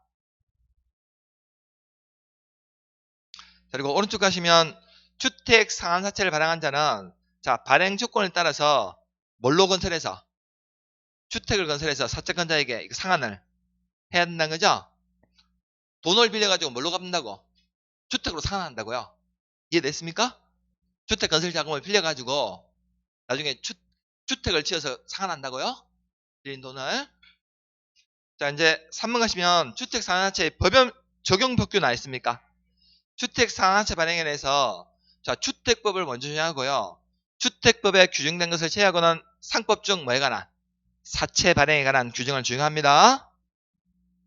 그리고 오른쪽 가시면 주택 상환사채를 발행한 자는 자, 발행 조건에 따라서 뭘로 건설해서 주택을 건설해서 사채권자에게 상환을 해야 된다는 거죠. 돈을 빌려가지고 뭘로 갚는다고? 주택으로 상환한다고요. 이해됐습니까? 주택 건설 자금을 빌려가지고 나중에 주택을 지어서 상환한다고요. 빌린 돈을. 자, 이제 3번 가시면 주택 상환사채 법연 적용 법규 나와 있습니까? 주택 상환사채 발행에 대해서 자, 주택법을 먼저 정하고요. 주택법에 규정된 것을 제외하고는 상법 중 뭐에 관한 사채 발행에 관한 규정을 적용합니다.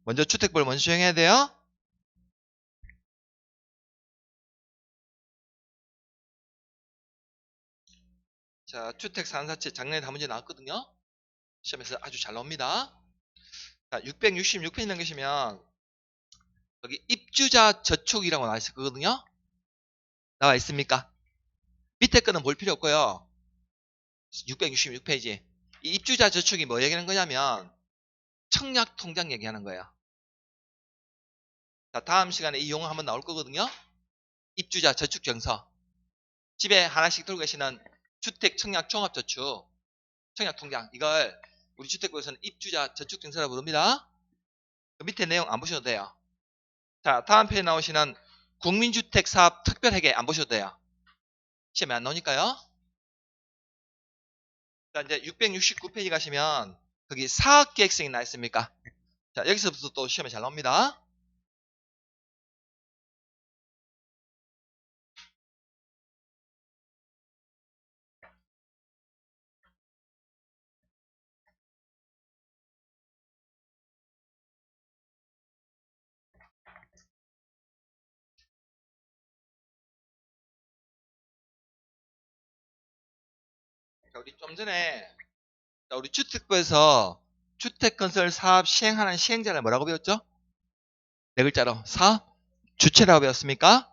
먼저 주택법을 먼저 적용해야 돼요. 자, 주택 상환사채 작년에 다 문제 나왔거든요. 시험에서 아주 잘 나옵니다. 자, 666페이지 넘기시면 여기 입주자 저축이라고 나와 있을 거거든요. 나와 있습니까? 밑에 거는 볼 필요 없고요. 666페이지. 이 입주자 저축이 뭐 얘기하는 거냐면 청약 통장 얘기하는 거예요. 자, 다음 시간에 이 용어 한번 나올 거거든요. 입주자 저축 정서. 집에 하나씩 들고 계시는 주택 청약 종합저축 청약 통장, 이걸 우리 주택부에서는 입주자 저축 정서라고 부릅니다. 그 밑에 내용 안 보셔도 돼요. 자, 다음 페이지에 나오시는 국민주택 사업 특별회계 안 보셔도 돼요. 시험에 안 나오니까요. 자, 이제 669페이지 가시면 거기 사업계획성이 나 있습니까? 자, 여기서부터 또 시험에 잘 나옵니다. 자, 우리 좀 전에 우리 주택부에서 주택건설 사업 시행하는 시행자를 뭐라고 배웠죠? 네 글자로 사업 주체라고 배웠습니까?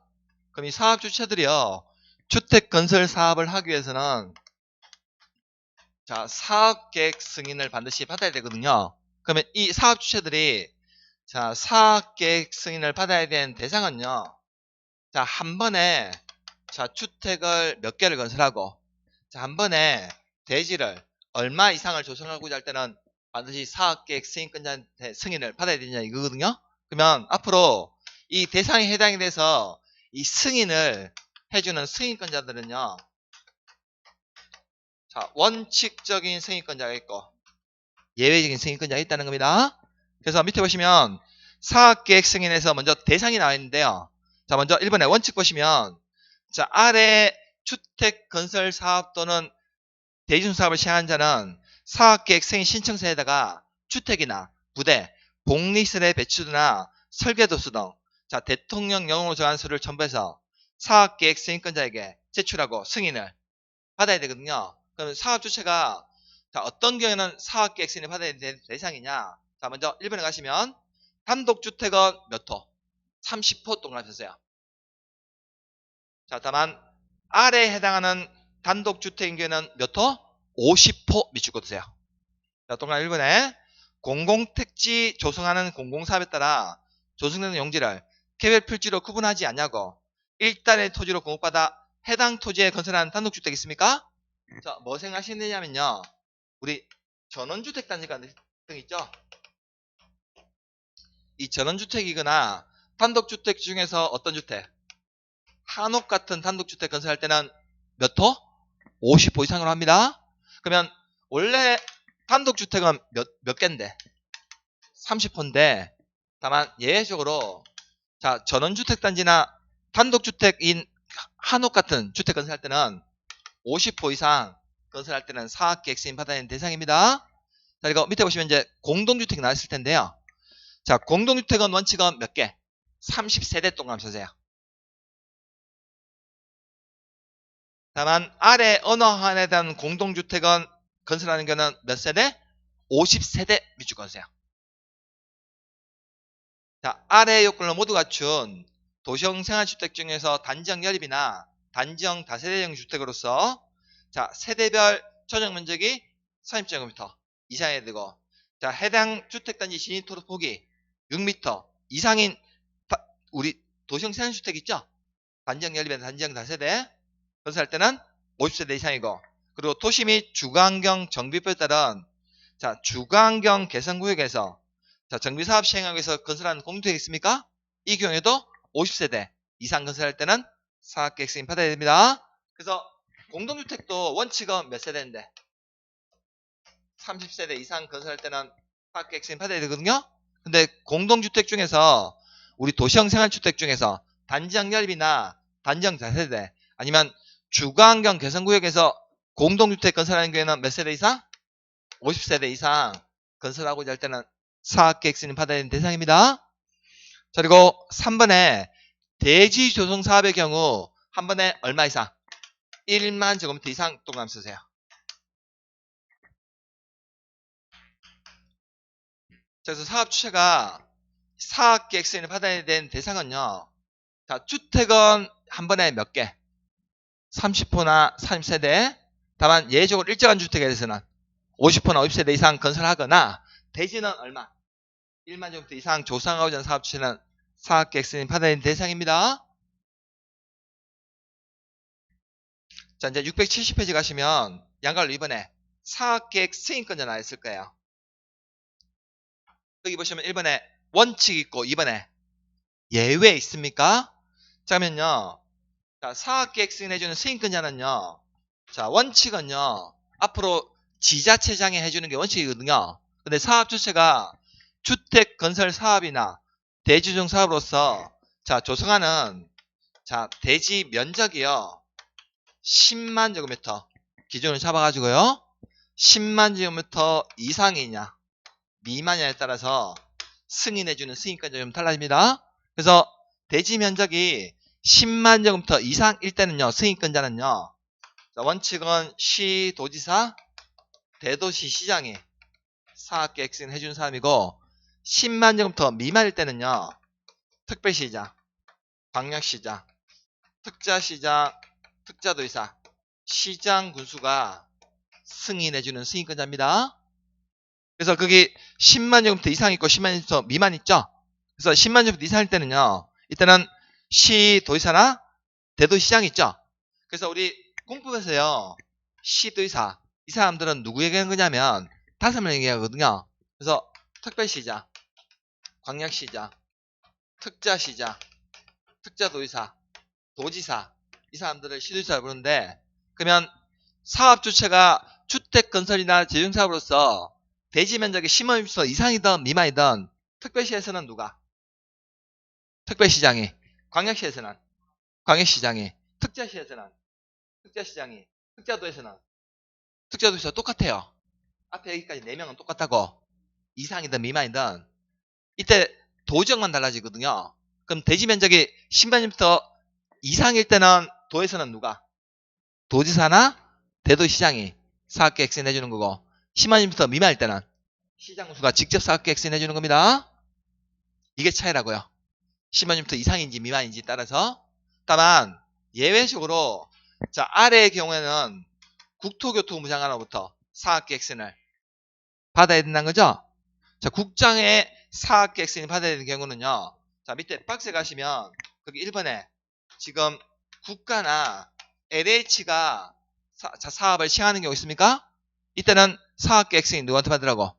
그럼 이 사업 주체들이요, 주택건설 사업을 하기 위해서는 자, 사업계획 승인을 반드시 받아야 되거든요. 그러면 이 사업 주체들이 자, 사업계획 승인을 받아야 되는 대상은요, 자, 한 번에 자, 주택을 몇 개를 건설하고 자, 한 번에 대지를 얼마 이상을 조성하고자 할 때는 반드시 사업계획 승인권자한테 승인을 받아야 되냐 이거거든요. 그러면 앞으로 이 대상에 해당이 돼서 이 승인을 해주는 승인권자들은요, 자, 원칙적인 승인권자가 있고 예외적인 승인권자가 있다는 겁니다. 그래서 밑에 보시면 사업계획 승인에서 먼저 대상이 나와 있는데요. 자, 먼저 1번에 원칙 보시면 자, 아래 주택 건설 사업 또는 대지사업을 시행한 자는 사업계획 승인 신청서에다가 주택이나 부대, 복리시설의 배치도나 설계도수 등 자, 대통령령으로 정한 서류를 첨부해서 사업계획 승인권자에게 제출하고 승인을 받아야 되거든요. 그럼 사업 주체가 자, 어떤 경우에는 사업계획 승인을 받아야 되는 대상이냐? 자, 먼저 1번에 가시면 단독주택은 몇 호? 30호 동그라미. 자, 다만 아래에 해당하는 단독주택인 경우는 몇 호? 50호 밑줄 긋으세요. 자, 동그라미 1번에 공공택지 조성하는 공공사업에 따라 조성되는 용지를 개별 필지로 구분하지 않냐고 일단의 토지로 공급받아 해당 토지에 건설한 단독주택 있습니까? 자, 뭐 생각하시면 되냐면요. 우리 전원주택단지가 등 있죠? 이 전원주택이거나 단독주택 중에서 어떤 주택? 한옥 같은 단독주택 건설할 때는 몇 호? 50호 이상으로 합니다. 그러면 원래 단독주택은 몇 개인데? 30호인데 다만 예외적으로 자 전원주택단지나 단독주택인 한옥 같은 주택 건설할 때는 50호 이상 건설할 때는 사업계획 승인 받아야 하는 대상입니다. 자 그리고 밑에 보시면 이제 공동주택이 나왔을 텐데요. 자 공동주택은 원칙은 몇 개? 30세대 동안 쓰세요. 다만 아래 어느 한에 대한 공동주택은 건설하는 경우는 몇 세대? 50세대 위주 건설해요. 자, 아래 요건을 모두 갖춘 도시형 생활주택 중에서 단지형 연립이나 단지형 다세대형 주택으로서 자 세대별 전용 면적이 30제곱미터 이상이 되고 자 해당 주택단지 진입도로 폭이 6m 이상인 우리 도시형 생활주택 있죠? 단지형 연립이나 단지형 다세대 건설할 때는 50세대 이상이고 그리고 도시 및 주거환경 정비법에 따른 자 주거환경 개선구역에서 자 정비사업 시행하기 위해서 건설하는 공동주택 있습니까? 이 경우에도 50세대 이상 건설할 때는 사업계획 승인 받아야 됩니다. 그래서 공동주택도 원칙은 몇 세대인데 30세대 이상 건설할 때는 사업계획 승인 받아야 되거든요. 근데 공동주택 중에서 우리 도시형 생활주택 중에서 단지형 연립이나 단지형 다세대 아니면 주거환경 개선구역에서 공동주택 건설하는 경우에는 몇 세대 이상? 50세대 이상 건설하고자 할 때는 사업계획 승인 받아야 되는 대상입니다. 자 그리고 3번에 대지조성사업의 경우 한 번에 얼마 이상? 1만 제곱미터 이상 동감 쓰세요. 그래서 사업 주체가 사업계획 승인을 받아야 되는 대상은요. 자 주택은 한 번에 몇 개? 30호나 30세대 다만 예외적으로 일정한 주택에 대해서는 50호나 50세대 이상 건설하거나 대지는 얼마? 1만 제곱미터 이상 조성하고자 하는 사업 주체는 사업계획 승인 받아야 되는 대상입니다. 자 이제 670페이지 가시면 양갈로 2번에 사업계획 승인권자 나와 있을 거예요. 여기 보시면 1번에 원칙 있고 2번에 예외 있습니까? 자 그러면요. 자, 사업계획 승인해주는 승인권자는요. 자 원칙은요. 앞으로 지자체장이 해주는 게 원칙이거든요. 근데 사업 주체가 주택 건설 사업이나 대지조성 사업으로서 자 조성하는 자 대지 면적이요. 10만 제곱미터 기준을 잡아가지고요. 10만 제곱미터 이상이냐 미만이냐에 따라서 승인해주는 승인권자 좀 달라집니다. 그래서 대지 면적이 10만 제곱미터 이상일 때는요. 승인권자는요. 자, 원칙은 시도지사 대도시 시장이 사업계획 승인해주는 사람이고 10만 제곱미터 미만일 때는요. 특별시장, 광역시장, 특자시장, 특자도지사, 시장 군수가 승인해주는 승인권자입니다. 그래서 거기 10만 제곱미터 이상 있고 10만 제곱미터 미만 있죠. 그래서 10만 제곱미터 이상일 때는요. 이때는 시도지사나 대도시장이 있죠. 그래서 우리 공법에서요. 시도지사 이 사람들은 누구 얘기하는 거냐면 5명 얘기하거든요. 그래서 특별시장, 광역시장, 특자시장, 특자도지사, 도지사 이 사람들을 시도지사를 부르는데 그러면 사업 주체가 주택건설이나 재정사업으로서 대지 면적이 10만 제곱미터 이상이든 미만이든 특별시에서는 누가? 특별시장이. 광역시에서는 광역시장이. 특자시에서는 특자시장이. 특자도에서는 특자도에서 똑같아요. 앞에 여기까지 4명은 똑같다고. 이상이든 미만이든 이때 도정만 달라지거든요. 그럼 대지 면적이 10만 제곱미터 이상일 때는 도에서는 누가? 도지사나 대도시장이 사업계획 승인해주는 거고 10만 제곱미터 미만일 때는 시장군수가 직접 사업계획 승인해주는 겁니다. 이게 차이라고요. 10만 제곱미터 이상인지 미만인지 따라서. 다만 예외적으로 자 아래의 경우에는 국토교통부 장관으로부터 사업계획 승인을 받아야 된다는 거죠. 자 국장의 사업계획 승인 받아야 되는 경우는요. 자 밑에 박스에 가시면 거기 1번에 지금 국가나 LH가 사업을 시행하는 경우 있습니까? 이때는 사업계획서이 누구한테 받으라고?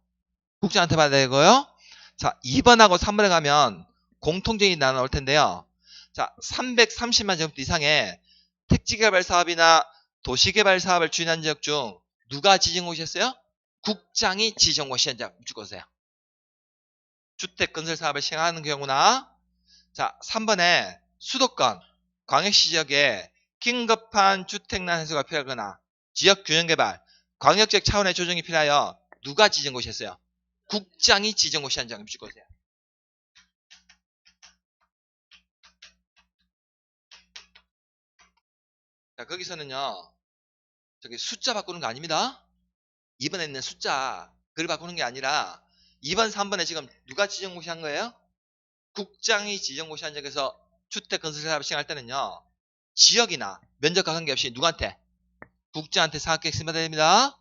국장한테 받아야 되고요. 자, 2번하고 3번에 가면 공통적인 단어 나올 텐데요. 자, 330만 제곱미터 이상의 택지개발 사업이나 도시개발 사업을 추진한 지역 중 누가 지정고시했어요? 국장이 지정고시한 묶어주세요. 주택 건설 사업을 시행하는 경우나, 자, 3번에 수도권, 광역시 지역에 긴급한 주택난 해소가 필요하거나 지역 균형 개발, 광역적 차원의 조정이 필요하여 누가 지정고시했어요? 국장이 지정고시한 장을 묶어주세요. 자, 거기서는요, 저기 숫자 바꾸는 거 아닙니다. 2번에 있는 숫자, 글 바꾸는 게 아니라 2번, 3번에 지금 누가 지정고시한 거예요? 국장이 지정고시한 적에서 주택 건설 사업을 시행할 때는요, 지역이나 면적과 관계없이 누구한테? 국장한테 사업계획서 받아야 됩니다.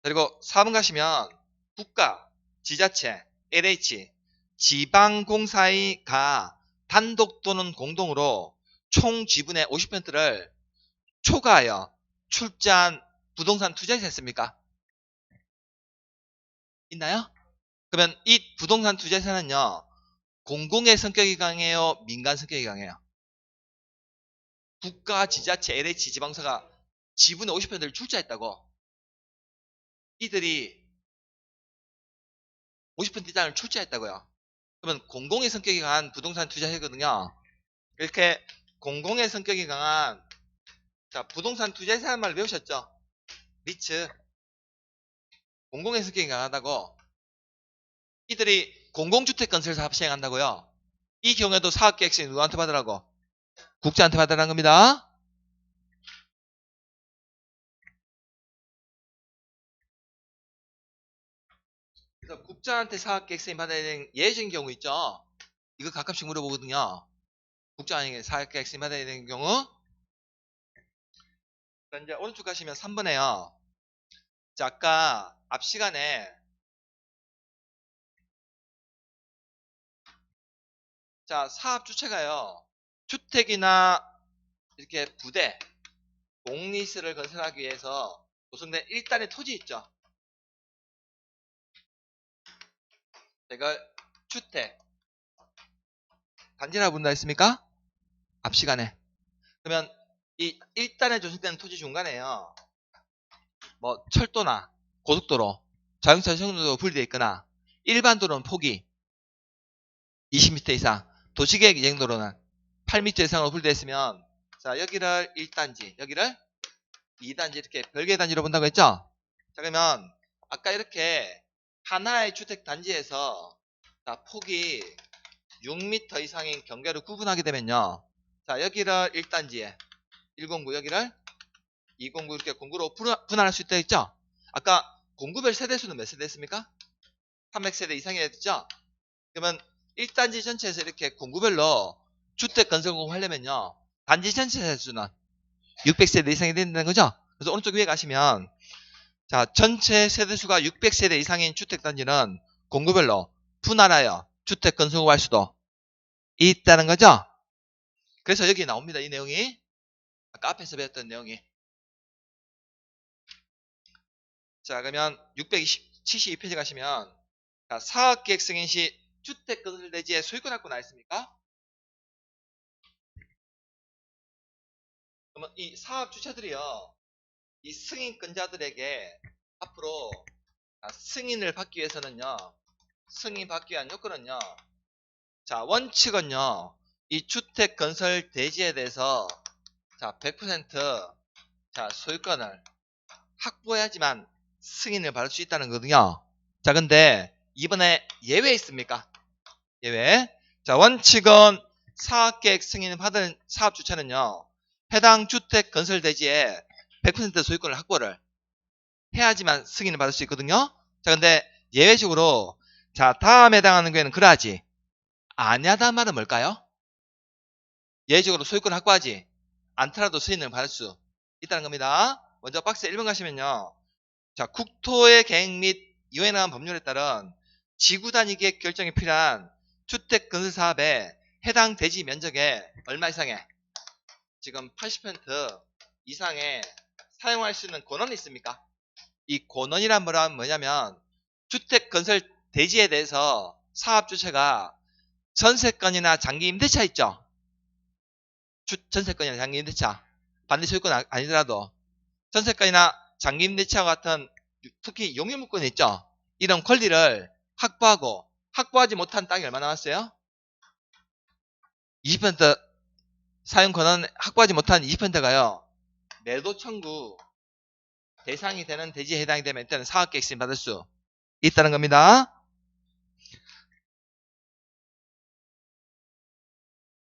그리고 4번 가시면 국가, 지자체, LH, 지방공사가 단독 또는 공동으로 총 지분의 50%를 초과하여 출자한 부동산 투자에서 했습니까? 있나요? 그러면 이 부동산 투자에서는요, 공공의 성격이 강해요? 민간 성격이 강해요? 국가, 지자체, LH, 지방사가 지분의 50%를 출자했다고. 이들이 50% 이상을 출자했다고요. 그러면 공공의 성격이 강한 부동산 투자회거든요. 이렇게 공공의 성격이 강한, 자, 부동산 투자회사라는 말 배우셨죠? 리츠. 공공의 성격이 강하다고. 이들이 공공주택 건설 사업 시행한다고요. 이 경우에도 사업계획서는 누구한테 받으라고? 국장한테 받으라는 겁니다. 그래서 국장한테 사업계획서인 받아야 되는 예외적인 경우 있죠. 이거 가끔씩 물어보거든요. 국장에게 사업계획서인 받아야 되는 경우. 자, 이제 오른쪽 가시면 3번에요. 자, 아까 앞 시간에 자, 사업 주체가요, 주택이나 이렇게 부대, 공리시설을 건설하기 위해서 구성된 1단의 토지 있죠. 이걸 주택 단지라고 부른다 했습니까? 앞 시간에. 그러면 이 1단에 조성되는 토지 중간에요, 뭐 철도나 고속도로, 자동차 정도로 분리되어 있거나 일반 도로는 폭이 20m 이상, 도시계획 이행도로는 8m 이상으로 분리되어 있으면, 자, 여기를 1단지, 여기를 2단지 이렇게 별개 단지로 본다고 했죠? 자, 그러면 아까 이렇게 하나의 주택 단지에서 자, 폭이 6m 이상인 경계를 구분하게 되면요, 자, 여기를 1단지에 109, 여기를 209 이렇게 공구로 분할할 수 있다 했죠? 아까 공구별 세대수는 몇 세대 했습니까? 300세대 이상이 했죠? 그러면 1단지 전체에서 이렇게 공구별로 주택 건설공을 하려면요, 단지 전체 세대수는 600세대 이상이 된다는 거죠? 그래서 오른쪽 위에 가시면, 자, 전체 세대수가 600세대 이상인 주택단지는 공구별로 분할하여 주택 건설공할 수도 있다는 거죠? 그래서 여기 나옵니다. 이 내용이. 아까 앞에서 배웠던 내용이. 자, 그러면 672페이지 가시면, 자, 사업계획 승인 시 주택 건설 대지에 소유권 확보 나 있습니까? 그러면 이 사업 주체들이요, 이 승인권자들에게 앞으로 승인을 받기 위해서는요, 승인 받기 위한 요건은요, 자, 원칙은요, 이 주택 건설 대지에 대해서 자, 100% 자, 소유권을 확보해야지만 승인을 받을 수 있다는 거거든요. 자, 근데 이번에 예외 있습니까? 예외. 자, 원칙은 사업계획 승인을 받은 사업 주체는요, 해당 주택 건설 대지에 100% 소유권을 확보를 해야지만 승인을 받을 수 있거든요. 자, 근데 예외적으로, 자, 다음에 해당하는 경우에는 그러하지 아니하다는 말은 뭘까요? 예외적으로 소유권을 확보하지 않더라도 승인을 받을 수 있다는 겁니다. 먼저 박스 1번 가시면요, 자, 국토의 계획 및 이후에 나온 법률에 따른 지구 단위 계획 결정이 필요한 주택 건설 사업에 해당 대지 면적의 얼마 이상의 지금 80% 이상의 사용할 수 있는 권한이 있습니까? 이 권한이란 뭐냐면 주택 건설 대지에 대해서 사업 주체가 전세권이나 장기 임대차 있죠? 전세권이나 장기 임대차. 반드시 소유권 아니더라도 전세권이나 장기 임대차 같은 특히 용유물권이 있죠? 이런 권리를 확보하고 확보하지 못한 땅이 얼마 남았어요? 20% 사용 권한 확보하지 못한 20%가요. 매도 청구 대상이 되는 대지에 해당이 되면 일단은 사업계획 승인 받을 수 있다는 겁니다.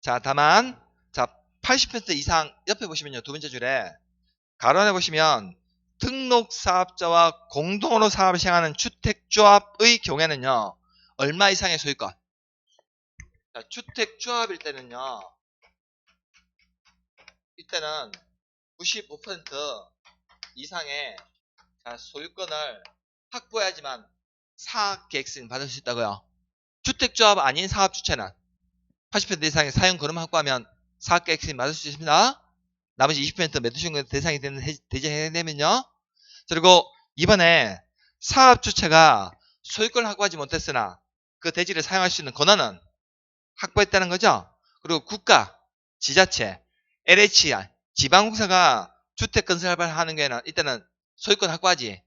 자, 다만 자 80% 이상 옆에 보시면요. 두 번째 줄에 가로 안에 보시면 등록 사업자와 공동으로 사업을 시행하는 주택조합의 경우에는요. 얼마 이상의 소유권? 자, 주택조합일 때는요. 이때는 95% 이상의 소유권을 확보해야지만 사업계획승인 받을 수 있다고요. 주택조합 아닌 사업주체는 80% 이상의 사용 권음 확보하면 사업계획승인 받을 수 있습니다. 나머지 20% 매도시공 대상이 되는 대지에 해내면요. 그리고 이번에 사업주체가 소유권을 확보하지 못했으나 그 대지를 사용할 수 있는 권한은 확보했다는 거죠. 그리고 국가, 지자체, LHI, 지방공사가 주택건설을 하는 경우에는 이때는 소유권 확보하지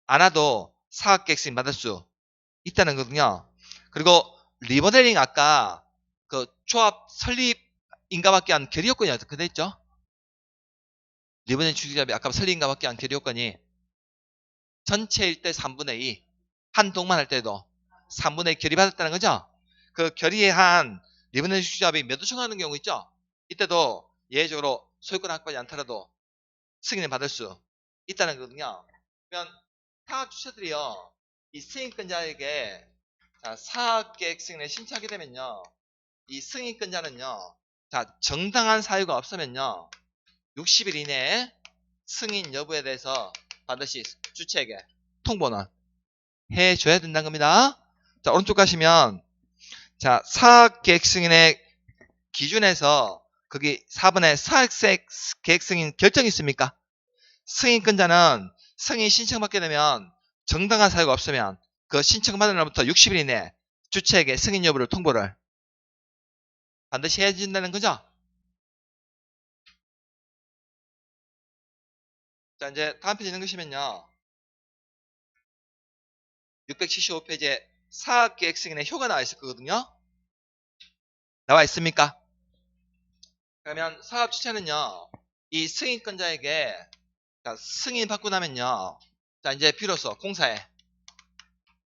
않아도 사업계획승인 받을 수 있다는 거거든요. 그리고 리모델링 아까 그 조합 설립 인가받기 한 결의 요건이 어떻게 돼 있죠? 리모델링 주식자비 아까 설립 인가받기 한 결의 요건이 전체일 때 3분의 2 한 동만 할 때도 3분의 2 결의 받았다는 거죠. 그 결의에 한 리모델링 주식자비 매도 청구하는 경우 있죠. 이때도 예외적으로 소유권 확보하지 않더라도 승인을 받을 수 있다는 거거든요. 그러면 사업 주체들이요, 이 승인권자에게 사업계획 승인을 신청하게 되면요, 이 승인권자는요, 정당한 사유가 없으면요, 60일 이내에 승인 여부에 대해서 반드시 주체에게 통보는 해줘야 된다는 겁니다. 자, 오른쪽 가시면, 사업계획 승인의 기준에서 거기 4번에 사업계획 승인 결정이 있습니까? 승인권자는 승인 신청받게 되면 정당한 사유가 없으면 그 신청받은 날부터 60일 이내 주체에게 승인 여부를 통보를 반드시 해준다는 거죠. 자, 이제 다음 페이지 읽으시면요. 675페이지에 사업계획 승인의 효가 나와 있을 거거든요. 나와 있습니까? 그러면 사업 주체는요, 이 승인권자에게 승인 받고 나면요, 이제 비로소 공사에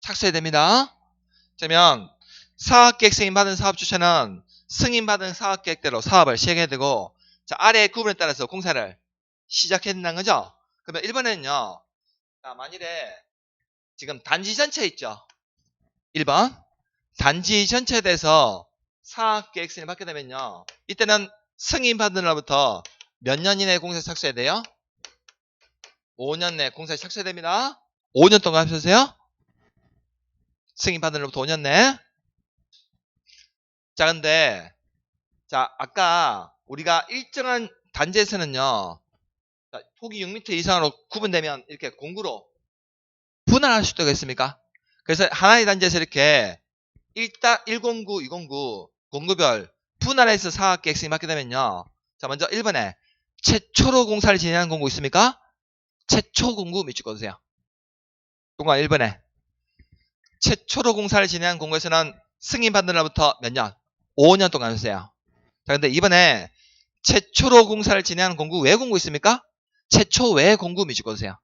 착수해야 됩니다. 그러면 사업계획 승인 받은 사업 주체는 승인받은 사업계획대로 사업을 시행해야 되고, 아래의 구분에 따라서 공사를 시작해야 된다는 거죠. 그러면 1번에는요, 만일에 지금 단지 전체 있죠. 1번 단지 전체에 대해서 사업계획 승인을 받게 되면요, 이때는 승인받은 날부터 몇 년 이내에 공사에 착수해야 돼요? 5년 내에 공사에 착수해야 됩니다. 5년 동안 하셔주세요. 승인받은 날부터 5년 내. 자, 근데 아까 우리가 일정한 단지에서는요, 폭이 6m 이상으로 구분되면 이렇게 공구로 분할할 수도 있습니까? 그래서 하나의 단지에서 이렇게 109, 209 공구별 분할해서 사업계획 승인 받게 되면요, 먼저 1번에 최초로 공사를 진행하는 공구 있습니까? 최초 공구 밑줄 꺼주세요. 동관 1번에 최초로 공사를 진행한 공구에서는 승인받는 날부터 몇 년? 5년 동안 하세요. 자, 근데 이번에 최초로 공사를 진행하는 공구 외 공구 있습니까? 최초 외 공구 밑줄 꺼주세요.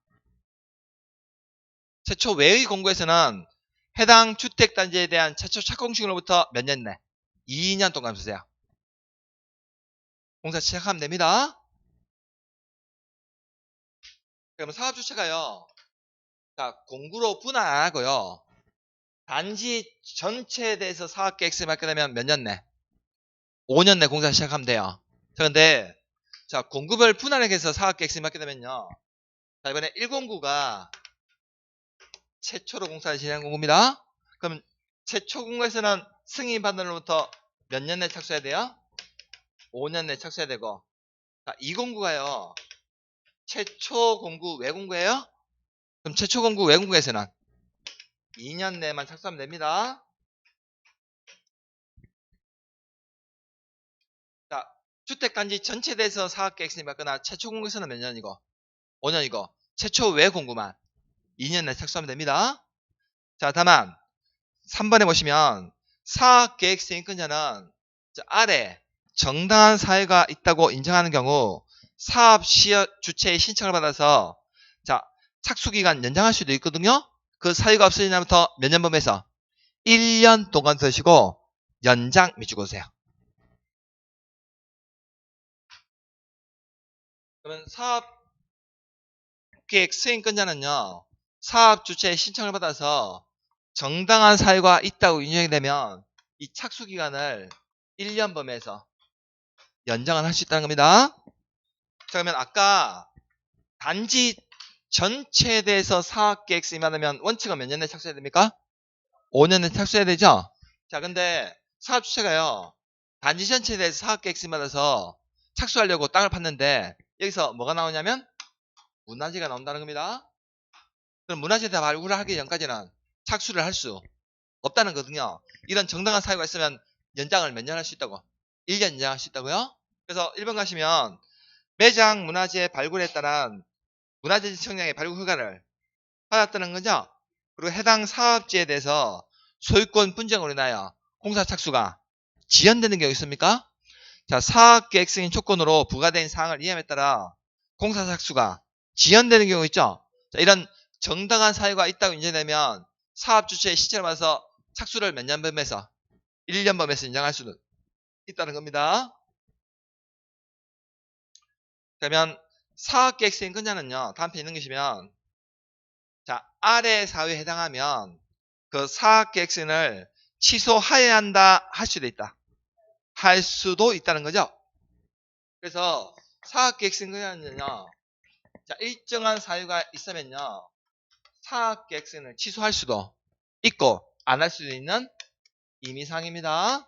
최초 외의 공구에서는 해당 주택단지에 대한 최초 착공식으로부터 몇 년 내? 2년 동안 주세요. 공사 시작하면 됩니다. 그러면 사업주체가요, 공구로 분할 안 하고요, 단지 전체에 대해서 사업계획서를 받게 되면 몇 년 내? 5년 내 공사 시작하면 돼요. 그런데 공구별 분할하게 해서 사업계획서를 받게 되면요, 이번에 109가 최초로 공사를 진행한 공구입니다. 그럼 최초 공구에서는 승인받는 날부터 몇 년 내 착수해야 돼요? 5년 내 착수해야 되고, 자, 209가요. 최초 공구 왜 공구예요? 그럼 최초 공구 왜 공구에서는 2년 내만 착수하면 됩니다. 자, 주택단지 전체 대해서 사업계획서를 받거나 최초 공구에서는 몇 년이고 5년이고 최초 왜 공구만 2년 내 착수하면 됩니다. 자, 다만 3번에 보시면 사업계획서 인권자는 아래 정당한 사유가 있다고 인정하는 경우 사업 시업 주체의 신청을 받아서 자, 착수기간 연장할 수도 있거든요. 그 사유가 없어진 날부터 몇 년 범위에서 1년 동안 쓰시고 연장 밑줄 그으세요. 그러면 사업계획 수행권자는요. 사업 주체의 신청을 받아서 정당한 사유가 있다고 인정이 되면 이 착수기간을 1년 범위에서 연장을 할 수 있다는 겁니다. 자, 그러면 아까 단지 전체에 대해서 사업계획 수임 받으면 원칙은 몇 년에 착수해야 됩니까? 5년에 착수해야 되죠? 자, 근데 사업 주체가요. 단지 전체에 대해서 사업계획 수임 받아서 착수하려고 땅을 팠는데 여기서 뭐가 나오냐면 문화재가 나온다는 겁니다. 그럼 문화재 다 발굴을 하기 전까지는 착수를 할 수 없다는 거거든요. 이런 정당한 사유가 있으면 연장을 몇 년 할 수 있다고? 1년 연장할 수 있다고요? 그래서 1번 가시면 매장 문화재 발굴에 따른 문화재 지청량의 발굴 허가를 받았다는 거죠. 그리고 해당 사업지에 대해서 소유권 분쟁으로 인하여 공사 착수가 지연되는 경우 있습니까? 자, 사업계획 승인 조건으로 부과된 사항을 이함에 따라 공사 착수가 지연되는 경우 있죠. 자, 이런 정당한 사유가 있다고 인정되면 사업 주체의 시점을 봐서 착수를 몇 년 범위에서 1년 범위에서 인정할 수는 있다는 겁니다. 그러면 사업계획 승인 근자는요. 다음 편에 있는 것이면 자, 아래 사유에 해당하면 그 사업계획 승인을 취소해야 한다 할 수도 있다. 할 수도 있다는 거죠. 그래서 사업계획 승인 근자는요. 자, 일정한 사유가 있으면요. 사업계획 승인을 취소할 수도 있고 안 할 수도 있는 임의사항입니다.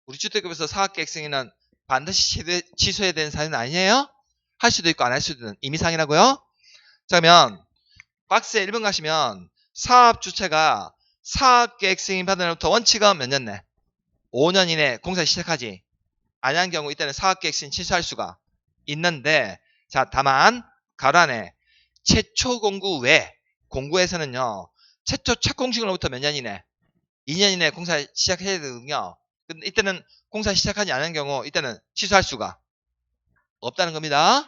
우리 주택급에서 사업계획 승인은 반드시 취소해야 되는 사유는 아니에요. 할 수도 있고 안 할 수도 있는 임의사항이라고요. 자, 그러면 박스에 1번 가시면 사업 주체가 사업계획 승인 받은 날부터 원칙은 몇 년 내? 5년 이내 공사 시작하지 아니한 경우 이때는 사업계획 승인 취소할 수가 있는데 자, 다만 가로 안에 최초 공구 외 공구에서는요. 최초 착공시간으로부터 몇 년 이내? 2년 이내 공사 시작해야 되거든요. 근데 이때는 공사 시작하지 않은 경우 이때는 취소할 수가 없다는 겁니다.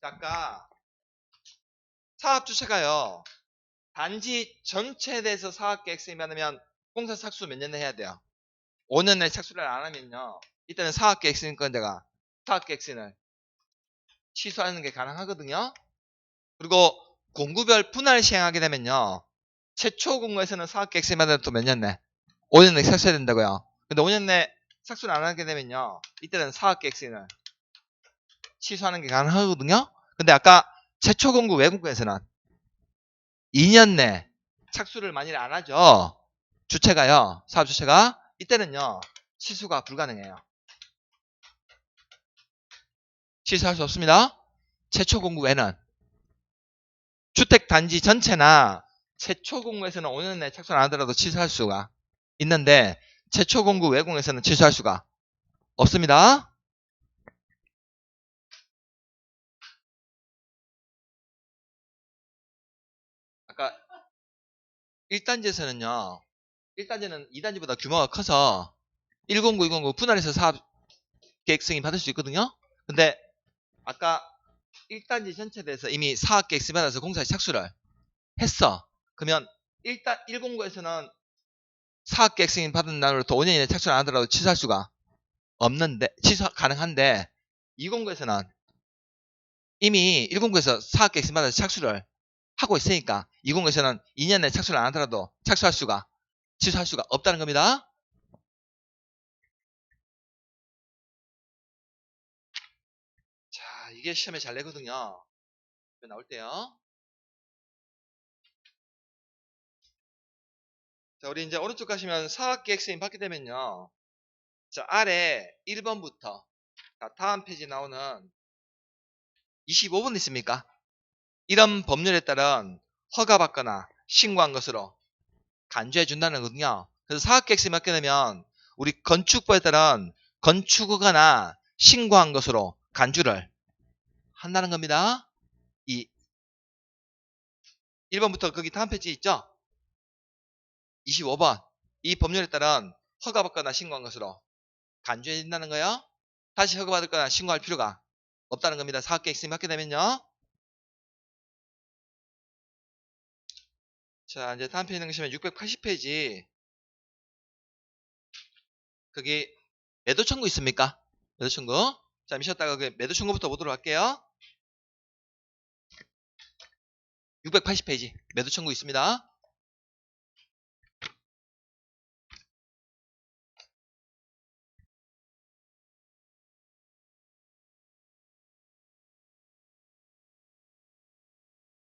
자, 아까 사업 주체가요. 단지 전체에 대해서 사업계획 승인 받으면 공사 착수 몇 년에 해야 돼요? 5년 내에 착수를 안 하면요. 이때는 사업계획 승인권자가 사업계획 승인을 취소하는 게 가능하거든요. 그리고 공구별 분할 시행하게 되면요. 최초 공구에서는 사업계획 승인 받으면 또 몇 년 내? 5년 내에 착수해야 된다고요. 근데 5년 내에 착수를 안 하게 되면요. 이때는 사업계획 승인을 취소하는 게 가능하거든요. 근데 아까 최초 공구 외공구에서는 2년 내 착수를 만일 안 하죠. 주체가요. 사업 주체가 이때는요. 취소가 불가능해요. 취소할 수 없습니다. 최초 공구 외는 주택 단지 전체나 최초 공구에서는 5년 내에 착수를 안 하더라도 취소할 수가 있는데 최초 공구 외공에서는 취소할 수가 없습니다. 아까 1단지에서는요. 1단지는 2단지보다 규모가 커서 109, 209 분할해서 사업 계획 승인 받을 수 있거든요. 근데 아까 1단지 전체에 대해서 이미 사업 계획 승인 받아서 공사 착수를 했어. 그러면 일단 109에서는 사업 계획 승인 받은 날로부터 5년 이내 착수를 안 하더라도 취소할 수가 없는데 취소 가능한데 209에서는 이미 109에서 사업 계획 승인 받아서 착수를 하고 있으니까 209에서는 2년 내에 착수를 안 하더라도 착수할 수가 취소할 수가 없다는 겁니다. 자, 이게 시험에 잘 내거든요. 나올 때요. 자, 우리 이제 오른쪽 가시면 사업계획 승인 받게 되면요. 자, 아래 1번부터 다음 페이지 나오는 25번 있습니까? 이런 법률에 따른 허가받거나 신고한 것으로 간주해 준다는 거거든요. 그래서 사업계획서에 맡게 되면 우리 건축부에 따른 건축허가나 신고한 것으로 간주를 한다는 겁니다. 이 1번부터 거기 다음 페이지 있죠? 25번. 이 법률에 따른 허가받거나 신고한 것으로 간주해 준다는 거예요. 다시 허가받을 거나 신고할 필요가 없다는 겁니다. 사업계획서에 맡게 되면요. 자, 이제 다음 페이지 넘기시면 680페이지. 거기 매도 청구 있습니까? 매도 청구. 잠시 쉬었다가 그 매도 청구부터 보도록 할게요. 680페이지 매도 청구 있습니다.